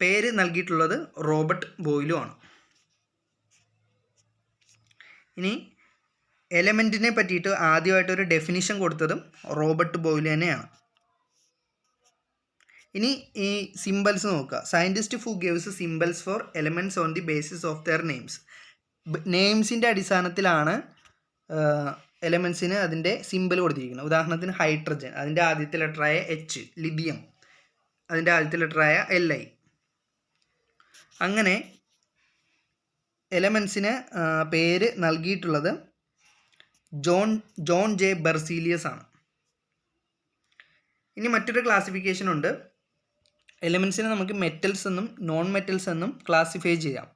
പേര് നൽകിയിട്ടുള്ളത് റോബർട്ട് ബോയിലും ആണ്. ഇനി എലമെൻറ്റിനെ പറ്റിയിട്ട് ആദ്യമായിട്ടൊരു ഡെഫിനിഷൻ കൊടുത്തതും റോബർട്ട് ബോയിൽ തന്നെയാണ്. ഇനി ഈ സിംബൽസ് നോക്കുക. Scientist who gives symbols for elements on the basis of their names. നെയിംസിൻ്റെ അടിസ്ഥാനത്തിലാണ് എലമെൻറ്റ്സിന് അതിൻ്റെ സിംബൽ കൊടുത്തിരിക്കുന്നത്. ഉദാഹരണത്തിന് ഹൈഡ്രജൻ, അതിൻ്റെ ആദ്യത്തെ ലെറ്ററായ എച്ച്. ലിഥിയം, അതിൻ്റെ ആദ്യത്തെ ലെറ്ററായ Li. അങ്ങനെ എലമെൻറ്റ്സിന് പേര് നൽകിയിട്ടുള്ളത് ജോൺ ജെ ബെർസീലിയസ് ആണ്. ഇനി മറ്റൊരു ക്ലാസിഫിക്കേഷൻ ഉണ്ട്. എലമെൻറ്റ്സിനെ നമുക്ക് മെറ്റൽസ് എന്നും നോൺ മെറ്റൽസ് എന്നും ക്ലാസിഫൈ ചെയ്യാം.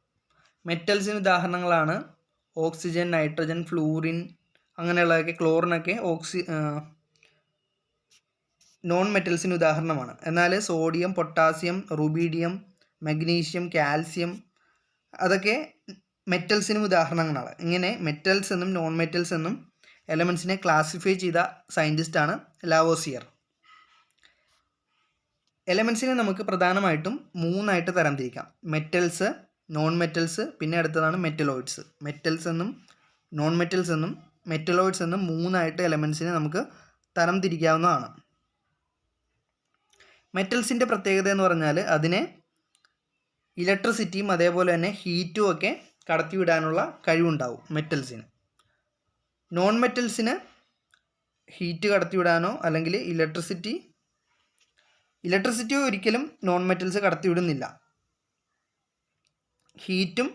മെറ്റൽസിന് ഉദാഹരണങ്ങളാണ് ഓക്സിജൻ, നൈട്രജൻ, ഫ്ലൂറിൻ അങ്ങനെയുള്ളതൊക്കെ. ക്ലോറിനൊക്കെ നോൺ മെറ്റൽസിന് ഉദാഹരണമാണ്. എന്നാൽ sodium, potassium, rubidium, magnesium, calcium അതൊക്കെ മെറ്റൽസിനും ഉദാഹരണങ്ങളാണ്. ഇങ്ങനെ മെറ്റൽസ് എന്നും നോൺ മെറ്റൽസ് എന്നും എലമെൻറ്റ്സിനെ ക്ലാസിഫൈ ചെയ്ത സയൻറ്റിസ്റ്റാണ് ലാവോസിയർ. എലമെൻറ്റ്സിനെ നമുക്ക് പ്രധാനമായിട്ടും മൂന്നായിട്ട് തരംതിരിക്കാം. മെറ്റൽസ്, നോൺ മെറ്റൽസ്, പിന്നെ അടുത്തതാണ് മെറ്റലോയിഡ്സ്. മെറ്റൽസ് എന്നും നോൺ മെറ്റൽസ് എന്നും മെറ്റലോയിഡ്സ് എന്നും മൂന്നായിട്ട് എലമെൻറ്റ്സിനെ നമുക്ക് തരംതിരിക്കാവുന്നതാണ്. മെറ്റൽസിൻ്റെ പ്രത്യേകത എന്ന് പറഞ്ഞാൽ അതിനെ ഇലക്ട്രിസിറ്റിയും അതേപോലെ തന്നെ ഹീറ്റും ഒക്കെ കടത്തിവിടാനുള്ള കഴിവുണ്ടാവും മെറ്റൽസിന്. നോൺ മെറ്റൽസിന് ഹീറ്റ് കടത്തിവിടാനോ അല്ലെങ്കിൽ ഇലക്ട്രിസിറ്റിയോ ഒരിക്കലും നോൺ മെറ്റൽസ് കടത്തിവിടുന്നില്ല. ഹീറ്റും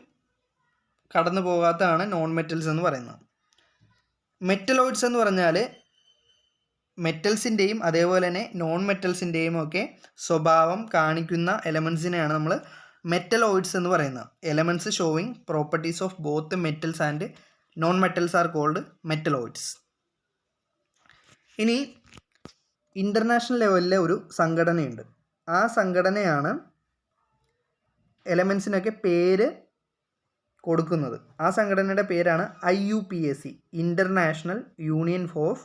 കടന്നു പോകാത്തതാണ് നോൺ മെറ്റൽസ് എന്ന് പറയുന്നത്. മെറ്റലോയിഡ്സ് എന്ന് പറഞ്ഞാൽ മെറ്റൽസിൻ്റെയും അതേപോലെ തന്നെ നോൺ മെറ്റൽസിൻ്റെയും ഒക്കെ സ്വഭാവം കാണിക്കുന്ന എലമെൻറ്റ്സിനെയാണ് നമ്മൾ മെറ്റലോയിഡ്സ് എന്ന് പറയുന്നത്. Elements showing properties of both metals and non metals are called metalloids. ഇനി ഇൻ്റർനാഷണൽ ലെവലിലെ ഒരു സംഘടനയുണ്ട്. ആ സംഘടനയാണ് എലമെൻറ്റ്സിനൊക്കെ പേര് കൊടുക്കുന്നത്. ആ സംഘടനയുടെ പേരാണ് IUPAC, international union of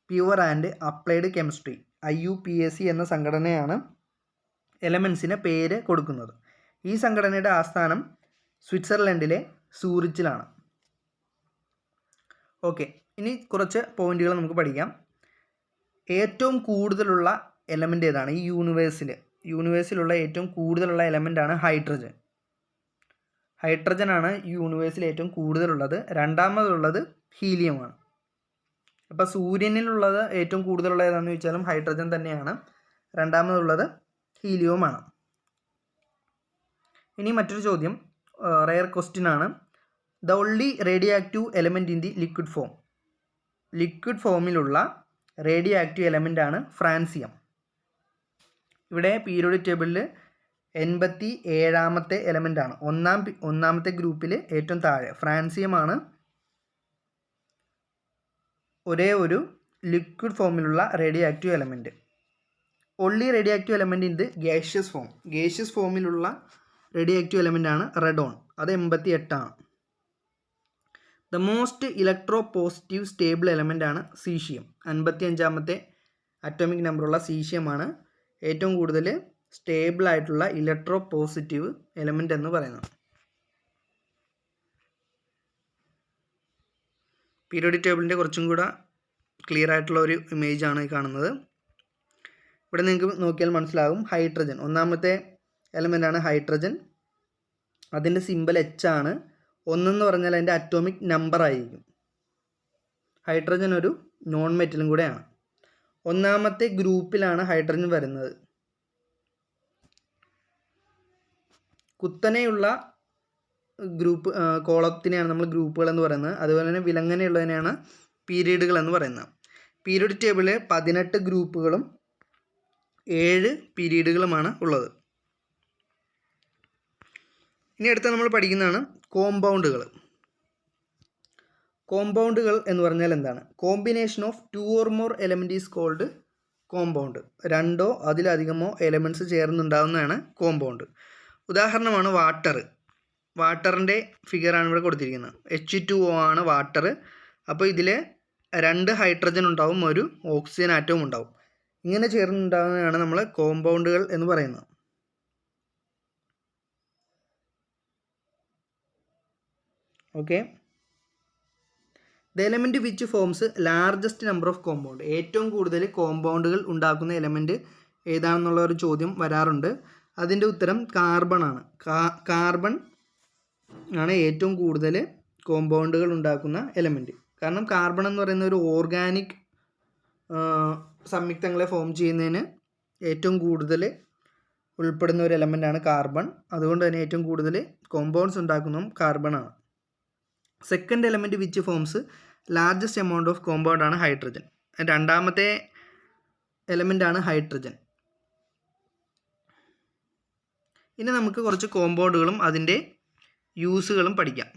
pure and applied chemistry. IUPAC എന്ന സംഘടനയാണ് എലമെൻറ്റ്സിന് പേര് കൊടുക്കുന്നത്. ഈ സംഘടനയുടെ ആസ്ഥാനം സ്വിറ്റ്സർലൻഡിലെ സൂറിച്ചിലാണ്. ഓക്കെ, ഇനി കുറച്ച് പോയിന്റുകൾ നമുക്ക് പഠിക്കാം. ഏറ്റവും കൂടുതലുള്ള എലമെൻ്റ് ഏതാണ്? ഈ യൂണിവേഴ്സിലുള്ള ഏറ്റവും കൂടുതലുള്ള എലമെൻ്റാണ് ഹൈഡ്രജൻ. ഹൈഡ്രജനാണ് ഈ യൂണിവേഴ്സിൽ ഏറ്റവും കൂടുതലുള്ളത്. രണ്ടാമതുള്ളത് ഹീലിയമാണ്. അപ്പോൾ സൂര്യനിലുള്ളത് ഏറ്റവും കൂടുതലുള്ള ഏതാണെന്ന് ചോദിച്ചാലും ഹൈഡ്രജൻ തന്നെയാണ്. രണ്ടാമതുള്ളത് ഹീലിയവുമാണ്. ഇനി മറ്റൊരു ചോദ്യം, റെയർ ക്വസ്റ്റ്യൻ ആണ്. The only radio active element in the liquid form. Liquid ഫോമിലുള്ള റേഡിയോ ആക്റ്റീവ് എലമെൻ്റാണ് ഫ്രാൻസിയം. ഇവിടെ പീരിയോഡിക് ടേബിളിൽ 87ാമത്തെ എലമെൻ്റാണ്. ഒന്നാമത്തെ ഗ്രൂപ്പിൽ ഏറ്റവും താഴെ ഫ്രാൻസിയമാണ് ഒരേ ഒരു ലിക്വിഡ് ഫോമിലുള്ള radio active element. Only radio active element in the gaseous form. Gaseous ഫോമിലുള്ള റേഡിയോ ആക്റ്റീവ് എലമെൻ്റാണ് റെഡോൺ. അത് 88ആണ്. The most electro positive stable എലമെൻ്റാണ് സീഷ്യം. 55ാമത്തെ അറ്റോമിക് നമ്പറുള്ള സീഷ്യമാണ് ഏറ്റവും കൂടുതൽ സ്റ്റേബിൾ ആയിട്ടുള്ള ഇലക്ട്രോ പോസിറ്റീവ് എലമെൻ്റ് എന്ന് പറയുന്നത്. പീരിയോഡിക് ടേബിളിൻ്റെ കുറച്ചും കൂടെ ക്ലിയർ ആയിട്ടുള്ള ഒരു ഇമേജാണ് ഈ കാണുന്നത്. ഇവിടെ നിങ്ങൾക്ക് നോക്കിയാൽ മനസ്സിലാകും. ഹൈഡ്രജൻ ഒന്നാമത്തെ എലമെൻ്റാണ് ഹൈഡ്രജൻ. അതിൻ്റെ സിമ്പൽ H ആണ്. 1 എന്ന് പറഞ്ഞാൽ അതിൻ്റെ അറ്റോമിക് നമ്പർ ആയിരിക്കും. ഹൈഡ്രജൻ ഒരു നോൺ മെറ്റലും കൂടെയാണ്. ഒന്നാമത്തെ ഗ്രൂപ്പിലാണ് ഹൈഡ്രജൻ വരുന്നത്. കുത്തനെയുള്ള ഗ്രൂപ്പ് കോളത്തിനെയാണ് നമ്മൾ ഗ്രൂപ്പുകൾ എന്ന് പറയുന്നത്. അതുപോലെ തന്നെ വിലങ്ങനെയുള്ളതിനെയാണ് പീരീഡുകൾ എന്ന് പറയുന്നത്. പീരിയോഡിക് ടേബിളിൽ 18 ഗ്രൂപ്പുകളും 7 പീരീഡുകളുമാണ് ഉള്ളത്. ഇനി അടുത്ത നമ്മൾ പഠിക്കുന്നതാണ് കോമ്പൗണ്ടുകൾ. കോമ്പൗണ്ടുകൾ എന്ന് പറഞ്ഞാൽ എന്താണ്? Combination of 2 or more element is called compound. 2 അതിലധികമോ എലമെൻറ്റ്സ് ചേർന്നുണ്ടാകുന്നതാണ് കോമ്പൗണ്ട്. ഉദാഹരണമാണ് വാട്ടർ. വാട്ടറിൻ്റെ ഫിഗറാണ് ഇവിടെ കൊടുത്തിരിക്കുന്നത്. H2O ആണ് വാട്ടർ. അപ്പോൾ ഇതിൽ 2 ഹൈഡ്രജൻ ഉണ്ടാവും, ഒരു ഓക്സിജൻ ആറ്റവും ഉണ്ടാവും. ഇങ്ങനെ ചേർന്നുണ്ടാകുന്നതാണ് നമ്മൾ കോമ്പൗണ്ടുകൾ എന്ന് പറയുന്നത്. Okay. The element which forms largest number of compound. ഏറ്റവും കൂടുതൽ കോമ്പൗണ്ടുകൾ ഉണ്ടാക്കുന്ന എലമെൻറ്റ് ഏതാണെന്നുള്ള ഒരു ചോദ്യം വരാറുണ്ട്. അതിൻ്റെ ഉത്തരം കാർബൺ ആണ്. കാർബൺ ആണ് ഏറ്റവും കൂടുതൽ കോമ്പൗണ്ടുകൾ ഉണ്ടാക്കുന്ന എലമെൻറ്റ്. കാരണം കാർബൺ എന്ന് പറയുന്ന ഒരു ഓർഗാനിക് സംയുക്തങ്ങളെ ഫോം ചെയ്യുന്നതിന് ഏറ്റവും കൂടുതൽ ഉൾപ്പെടുന്ന ഒരു എലമെൻ്റാണ് കാർബൺ. അതുകൊണ്ട് തന്നെ ഏറ്റവും കൂടുതൽ കോമ്പൗണ്ട്സ് ഉണ്ടാക്കുന്നതും കാർബൺ ആണ്. Second element which forms largest amount of compound ആണ് ഹൈഡ്രജൻ. രണ്ടാമത്തെ എലമെൻ്റ് ആണ് ഹൈഡ്രജൻ. ഇനി നമുക്ക് കുറച്ച് കോമ്പൗണ്ടുകളും അതിൻ്റെ യൂസുകളും പഠിക്കാം.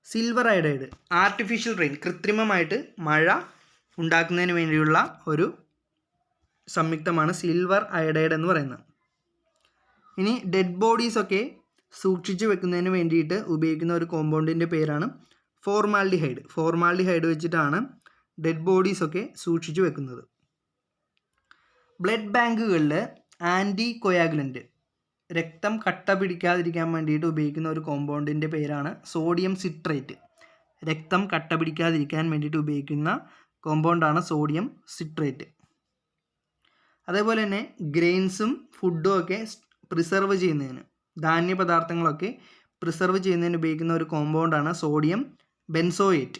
സിൽവർ അയഡൈഡ്, ആർട്ടിഫിഷ്യൽ റെയിൻ, കൃത്രിമമായിട്ട് മഴ ഉണ്ടാക്കുന്നതിന് വേണ്ടിയുള്ള ഒരു സംയുക്തമാണ് സിൽവർ അയഡൈഡ് എന്ന് പറയുന്നത്. ഇനി ഡെഡ് ബോഡീസൊക്കെ സൂക്ഷിച്ചു വെക്കുന്നതിന് വേണ്ടിയിട്ട് ഉപയോഗിക്കുന്ന ഒരു കോമ്പൗണ്ടിൻ്റെ പേരാണ് ഫോർമാൽഡിഹൈഡ്. ഫോർമാൽഡിഹൈഡ് വെച്ചിട്ടാണ് ഡെഡ് ബോഡീസൊക്കെ സൂക്ഷിച്ചു വെക്കുന്നത്. ബ്ലഡ് ബാങ്കുകളിൽ ആൻറ്റി കൊയാഗുലൻ്റ്, രക്തം കട്ട പിടിക്കാതിരിക്കാൻ വേണ്ടിയിട്ട് ഉപയോഗിക്കുന്ന ഒരു കോമ്പൗണ്ടിൻ്റെ പേരാണ് സോഡിയം സിട്രേറ്റ്. രക്തം കട്ട പിടിക്കാതിരിക്കാൻ വേണ്ടിയിട്ട് ഉപയോഗിക്കുന്ന കോമ്പൗണ്ടാണ് സോഡിയം സിട്രേറ്റ്. അതേപോലെ തന്നെ ഗ്രെയിൻസും ഫുഡും ഒക്കെ പ്രിസർവ് ചെയ്യുന്നതിന്, ധാന്യപദാർത്ഥങ്ങളൊക്കെ പ്രിസർവ് ചെയ്യുന്നതിന് ഉപയോഗിക്കുന്ന ഒരു കോമ്പൗണ്ടാണ് sodium benzoate.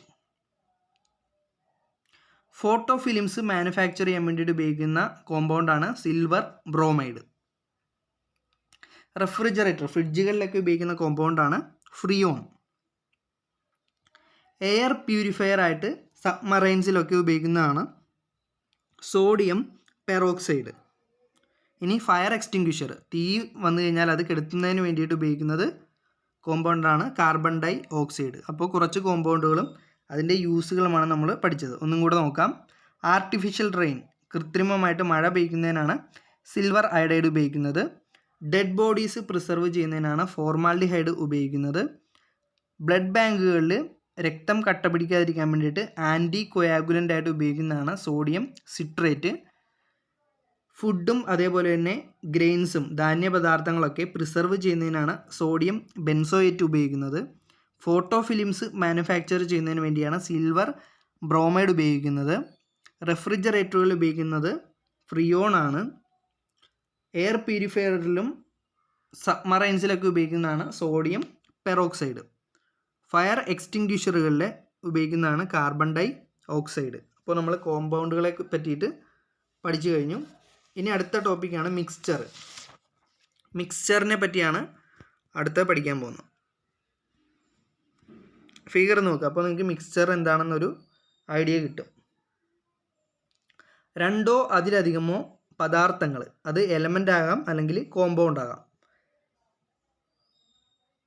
Photo films manufacture ചെയ്യാൻ വേണ്ടിയിട്ട് ഉപയോഗിക്കുന്ന കോമ്പൗണ്ടാണ് സിൽവർ ബ്രോമൈഡ്. റെഫ്രിജറേറ്റർ, ഫ്രിഡ്ജുകളിലൊക്കെ ഉപയോഗിക്കുന്ന കോമ്പൗണ്ടാണ് ഫ്രിയോൺ. എയർ പ്യൂരിഫയർ ആയിട്ട് സബ്മറൈൻസിലൊക്കെ ഉപയോഗിക്കുന്നതാണ് സോഡിയം പെറോക്സൈഡ്. ഇനി ഫയർ എക്സ്റ്റിങ്ക്വിഷർ, തീ വന്നു കഴിഞ്ഞാൽ അത് കെടുത്തുന്നതിന് വേണ്ടിയിട്ട് ഉപയോഗിക്കുന്നത് കോമ്പൗണ്ടാണ് കാർബൺ ഡൈ ഓക്സൈഡ്. അപ്പോൾ കുറച്ച് കോമ്പൗണ്ടുകളും അതിൻ്റെ യൂസുകളുമാണ് നമ്മൾ പഠിച്ചത്. ഒന്നും കൂടെ നോക്കാം. ആർട്ടിഫിഷ്യൽ റെയിൻ, കൃത്രിമമായിട്ട് മഴ പെയ്യുന്നതിനാണ് സിൽവർ അയഡൈഡ് ഉപയോഗിക്കുന്നത്. ഡെഡ് ബോഡീസ് പ്രിസർവ് ചെയ്യുന്നതിനാണ് ഫോർമാൽഡിഹൈഡ് ഉപയോഗിക്കുന്നത്. ബ്ലഡ് ബാങ്കുകളിൽ രക്തം കട്ട പിടിക്കാതിരിക്കാൻ വേണ്ടിയിട്ട് ആൻറ്റി കൊയാഗുലൻ്റ് ആയിട്ട് ഉപയോഗിക്കുന്നതാണ് സോഡിയം സിട്രേറ്റ്. ഫുഡും അതേപോലെ തന്നെ ഗ്രെയിൻസും ധാന്യപദാർത്ഥങ്ങളൊക്കെ പ്രിസർവ് ചെയ്യുന്നതിനാണ് സോഡിയം ബെൻസോയേറ്റ് ഉപയോഗിക്കുന്നത്. ഫോട്ടോ ഫിലിംസ് മാനുഫാക്ചർ ചെയ്യുന്നതിന് വേണ്ടിയാണ് സിൽവർ ബ്രോമൈഡ് ഉപയോഗിക്കുന്നത്. റെഫ്രിജറേറ്ററുകൾ ഉപയോഗിക്കുന്നത് ഫ്രിയോൺ ആണ്. എയർ പ്യൂരിഫയറിലും സബ്മറൈൻസിലൊക്കെ ഉപയോഗിക്കുന്നതാണ് സോഡിയം പെറോക്സൈഡ്. ഫയർ എക്സ്റ്റിങ്ക്വിഷറുകളിൽ ഉപയോഗിക്കുന്നതാണ് കാർബൺ ഡൈ ഓക്സൈഡ്. അപ്പോൾ നമ്മൾ കോമ്പൗണ്ടുകളെ പറ്റിയിട്ട് പഠിച്ചു കഴിഞ്ഞു. ഇനി അടുത്ത ടോപ്പിക്കാണ് മിക്സ്ചർ. മിക്സ്ചറിനെ പറ്റിയാണ് അടുത്ത പഠിക്കാൻ പോകുന്നത്. ഫിഗർ നോക്കുക, അപ്പോൾ നിങ്ങൾക്ക് മിക്സ്ചർ എന്താണെന്നൊരു ഐഡിയ കിട്ടും. 2 അതിലധികമോ പദാർത്ഥങ്ങൾ, അത് എലമെൻ്റ് ആകാം അല്ലെങ്കിൽ കോമ്പൗണ്ട് ആകാം,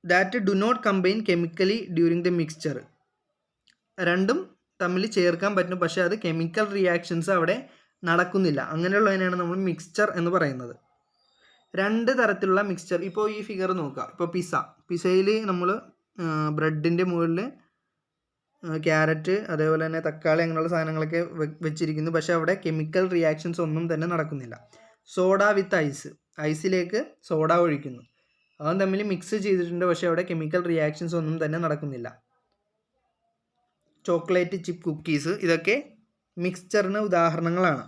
that do not combine chemically during the mixture. രണ്ടും തമ്മിൽ ചേർക്കാൻ പറ്റും, പക്ഷേ അത് കെമിക്കൽ റിയാക്ഷൻസ് അവിടെ നടക്കുന്നില്ല. അങ്ങനെയുള്ളതിനാണ് നമ്മൾ മിക്സ്ചർ എന്ന് പറയുന്നത്. 2 തരത്തിലുള്ള മിക്സ്ചർ. ഇപ്പോൾ ഈ ഫിഗർ നോക്കുക. ഇപ്പോൾ പിസയിൽ നമ്മൾ ബ്രെഡിൻ്റെ മുകളിൽ ക്യാരറ്റ് അതേപോലെ തന്നെ തക്കാളി അങ്ങനെയുള്ള സാധനങ്ങളൊക്കെ വെച്ചിരിക്കുന്നു, പക്ഷേ അവിടെ കെമിക്കൽ റിയാക്ഷൻസ് ഒന്നും തന്നെ നടക്കുന്നില്ല. സോഡ വിത്ത് ഐസിലേക്ക് സോഡ ഒഴിക്കുന്നു, അതും തമ്മിൽ മിക്സ് ചെയ്തിട്ടുണ്ട്, പക്ഷേ അവിടെ കെമിക്കൽ റിയാക്ഷൻസ് ഒന്നും തന്നെ നടക്കുന്നില്ല. ചോക്ലേറ്റ് ചിപ്പ് കുക്കീസ്, ഇതൊക്കെ മിക്സ്ചറിന് ഉദാഹരണങ്ങളാണ്.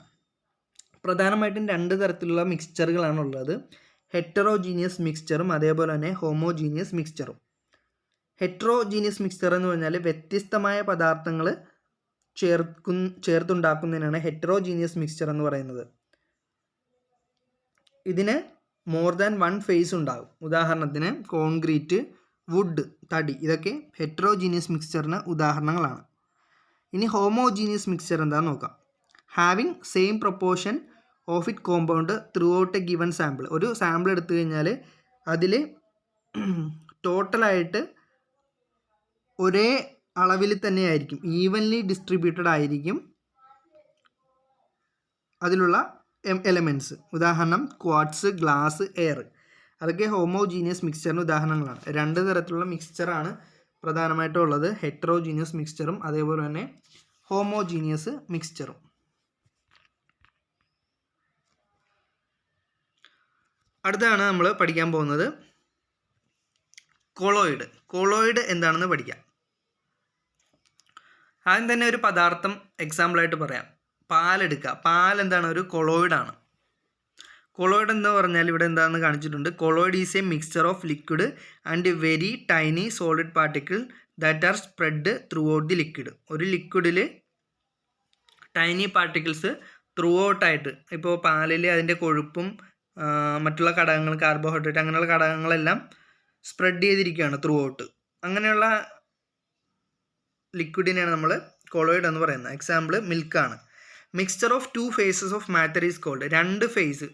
പ്രധാനമായിട്ടും 2 തരത്തിലുള്ള മിക്സ്ചറുകളാണ് ഉള്ളത്. ഹെറ്ററോജീനിയസ് മിക്സ്ചറും അതേപോലെ തന്നെ ഹോമോജീനിയസ് മിക്സ്ചറും. ഹെറ്ററോജീനിയസ് മിക്സ്ചർ എന്ന് പറഞ്ഞാൽ വ്യത്യസ്തമായ പദാർത്ഥങ്ങൾ ചേർത്തുണ്ടാക്കുന്നതിനാണ് ഹെറ്ററോജീനിയസ് മിക്സ്ചർ എന്ന് പറയുന്നത്. ഇതിന് മോർ ദാൻ 1 ഫേസ് ഉണ്ടാകും. ഉദാഹരണത്തിന് കോൺക്രീറ്റ്, വുഡ്, തടി, ഇതൊക്കെ ഹെറ്ററോജീനിയസ് മിക്സ്ചറിന് ഉദാഹരണങ്ങളാണ്. ഇനി ഹോമോജീനിയസ് മിക്സ്ചർ എന്താണെന്ന് നോക്കാം. Having same proportion of it compound through out A given sample. ഒരു സാമ്പിൾ എടുത്തു കഴിഞ്ഞാൽ അതിൽ ടോട്ടലായിട്ട് ഒരേ അളവിൽ തന്നെ ആയിരിക്കും, ഈവൻലി ഡിസ്ട്രിബ്യൂട്ടഡ് ആയിരിക്കും അതിലുള്ള എലമെൻറ്റ്സ്. ഉദാഹരണം ക്വാർട്സ്, ഗ്ലാസ്, എയർ. അതൊക്കെ ഹോമോജീനിയസ് മിക്സ്ചറിന് ഉദാഹരണങ്ങളാണ്. 2 തരത്തിലുള്ള മിക്സ്ചറാണ് പ്രധാനമായിട്ടും ഉള്ളത്, ഹെറ്ററോജീനിയസ് മിക്സ്ചറും അതേപോലെ തന്നെ ഹോമോജീനിയസ് മിക്സ്ചറും. അടുത്താണ് നമ്മൾ പഠിക്കാൻ പോകുന്നത് കൊളോയിഡ്. കൊളോയിഡ് എന്താണെന്ന് പഠിക്കാം. ആദ്യം തന്നെ ഒരു പദാർത്ഥം എക്സാമ്പിളായിട്ട് പറയാം. പാലെടുക്കുക. പാൽ എന്താണ്? ഒരു കൊളോയിഡാണ്. കൊളോയിഡ് എന്ന് പറഞ്ഞാൽ ഇവിടെ എന്താണെന്ന് കാണിച്ചിട്ടുണ്ട്. Colloid is A mixture of liquid and very tiny solid particle that are spread through out the liquid. ഒരു ലിക്വിഡിൽ ടൈനി പാർട്ടിക്കിൾസ് ത്രൂ ഔട്ടായിട്ട്, ഇപ്പോൾ പാലിൽ അതിൻ്റെ കൊഴുപ്പും മറ്റുള്ള ഘടകങ്ങൾ, കാർബോഹൈഡ്രേറ്റ് അങ്ങനെയുള്ള ഘടകങ്ങളെല്ലാം സ്പ്രെഡ് ചെയ്തിരിക്കുകയാണ് ത്രൂ ഔട്ട്. അങ്ങനെയുള്ള ലിക്വിഡിനെയാണ് നമ്മൾ കൊളോയിഡ് എന്ന് പറയുന്നത്. എക്സാമ്പിൾ മിൽക്കാണ്. Mixture of 2 phases of matter is called. 2 phase,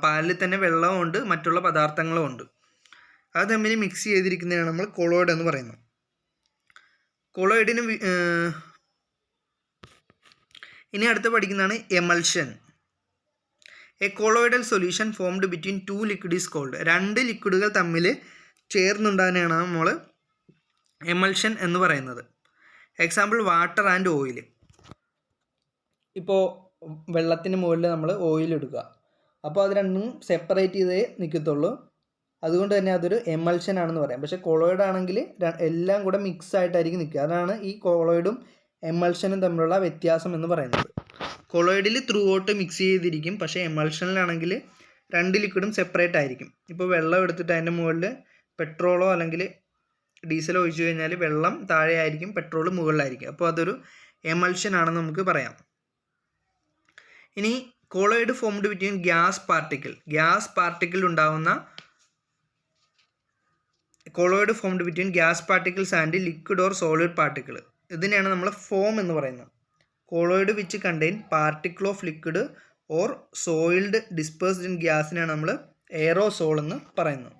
പാലിൽ തന്നെ വെള്ളമുണ്ട് മറ്റുള്ള പദാർത്ഥങ്ങളും ഉണ്ട്, അത് തമ്മിൽ മിക്സ് ചെയ്തിരിക്കുന്നതാണ് നമ്മൾ കൊളോയിഡ് എന്ന് പറയുന്നത്. കൊളോയിഡിന് ഇനി അടുത്ത് പഠിക്കുന്നതാണ് emulsion. A colloidal solution formed between 2 liquid is called. 2 ലിക്വിഡുകൾ തമ്മിൽ ചേർന്നുണ്ടാകുന്നതാണ് നമ്മൾ എമൽഷൻ എന്ന് പറയുന്നത്. Example water and oil. ഇപ്പോൾ വെള്ളത്തിന് മുകളിൽ നമ്മൾ ഓയിൽ എടുക്കുക, അപ്പോൾ അത് രണ്ടും സെപ്പറേറ്റ് ചെയ്തേ നിൽക്കത്തുള്ളൂ, അതുകൊണ്ട് തന്നെ അതൊരു എമൽഷൻ ആണെന്ന് പറയാം. പക്ഷേ കൊളോയിഡ് ആണെങ്കിൽ എല്ലാം കൂടെ മിക്സ് ആയിട്ടായിരിക്കും നിൽക്കുക. അതാണ് ഈ കൊളോയിഡും എമൽഷനും തമ്മിലുള്ള വ്യത്യാസം എന്ന് പറയുന്നത്. കൊളോയിഡിൽ ത്രൂ ഔട്ട് മിക്സ് ചെയ്തിരിക്കും, പക്ഷേ എമൽഷനിലാണെങ്കിൽ 2 ലിക്വിഡും സെപ്പറേറ്റ് ആയിരിക്കും. ഇപ്പോൾ വെള്ളം എടുത്തിട്ട് അതിൻ്റെ മുകളിൽ പെട്രോളോ അല്ലെങ്കിൽ ഡീസലോ ഒഴിച്ചു കഴിഞ്ഞാൽ വെള്ളം താഴെ ആയിരിക്കും, പെട്രോൾ മുകളിലായിരിക്കും. അപ്പോൾ അതൊരു എമൽഷൻ ആണെന്ന് നമുക്ക് പറയാം. ഇനി colloid formed between gas particle. Gas particle ഉണ്ടാവുന്ന colloid formed between gas particles and liquid or solid particle. ഇതിനെയാണ് നമ്മൾ ഫോം എന്ന് പറയുന്നത്. Colloid which contain particle of liquid or soild dispersed in ഗ്യാസിനാണ് നമ്മൾ എയറോസോൾ എന്ന് പറയുന്നത്.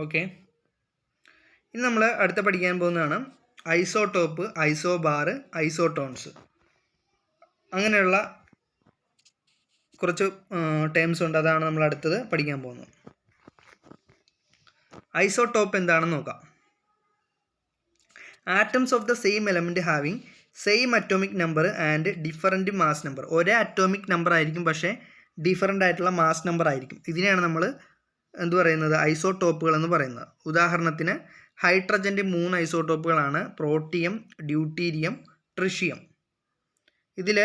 ഓക്കെ, ഇനി നമ്മൾ അടുത്ത പഠിക്കാൻ പോകുന്നതാണ് ഐസോടോപ്പ്, ഐസോബാർ, ഐസോട്ടോൺസ്. അങ്ങനെയുള്ള കുറച്ച് ടേംസ് ഉണ്ട്, അതാണ് നമ്മൾ അടുത്തത് പഠിക്കാൻ പോകുന്നത്. ഐസോടോപ്പ് എന്താണെന്ന് നോക്കാം. Atoms of the same element having same atomic number and different mass number. ഒരേ അറ്റോമിക് നമ്പർ ആയിരിക്കും, പക്ഷേ ഡിഫറൻ്റ് ആയിട്ടുള്ള മാസ് നമ്പർ ആയിരിക്കും. ഇതിനെയാണ് നമ്മൾ എന്ത് പറയുന്നത്? ഐസോടോപ്പുകൾ എന്ന് പറയുന്നത്. ഉദാഹരണത്തിന് ഹൈഡ്രജൻ്റെ 3 ഐസോടോപ്പുകളാണ് പ്രോട്ടിയം, ഡ്യൂട്ടീരിയം, ട്രിഷ്യം. ഇതിൽ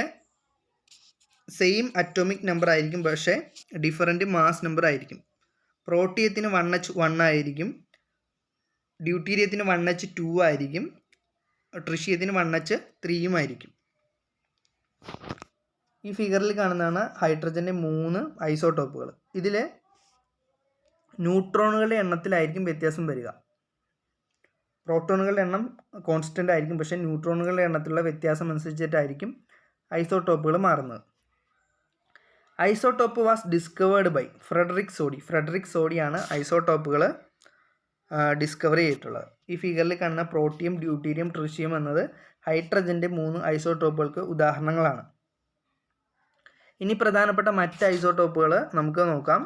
സെയിം അറ്റോമിക് നമ്പർ ആയിരിക്കും, പക്ഷേ ഡിഫറൻറ്റ് മാസ് നമ്പർ ആയിരിക്കും. പ്രോട്ടിയത്തിന് 1H1 ആയിരിക്കും, ഡ്യൂട്ടീരിയത്തിന് 1H2 ആയിരിക്കും, ട്രിഷ്യത്തിന് 1H3 ആയിരിക്കും. ഈ ഫിഗറിൽ കാണുന്നതാണ് ഹൈഡ്രജൻ്റെ 3 ഐസോടോപ്പുകൾ. ഇതിൽ ന്യൂട്രോണുകളുടെ എണ്ണത്തിലായിരിക്കും വ്യത്യാസം വരിക. പ്രോട്ടോണുകളുടെ എണ്ണം കോൺസ്റ്റൻ്റ് ആയിരിക്കും, പക്ഷേ ന്യൂട്രോണുകളുടെ എണ്ണത്തിലുള്ള വ്യത്യാസം അനുസരിച്ചിട്ടായിരിക്കും ഐസോടോപ്പുകൾ മാറുന്നത്. Isotope was discovered by Frederick Soddy. Frederick സോഡിയാണ് ഐസോടോപ്പുകൾ ഡിസ്കവർ ചെയ്തിട്ടുള്ളത്. ഈ ഫിഗറിൽ കാണുന്ന പ്രോട്ടിയം, ഡ്യൂട്ടീരിയം, ട്രിഷ്യം എന്നത് ഹൈഡ്രജൻ്റെ 3 ഐസോടോപ്പുകൾക്ക് ഉദാഹരണങ്ങളാണ്. ഇനി പ്രധാനപ്പെട്ട മറ്റ് ഐസോടോപ്പുകൾ നമുക്ക് നോക്കാം.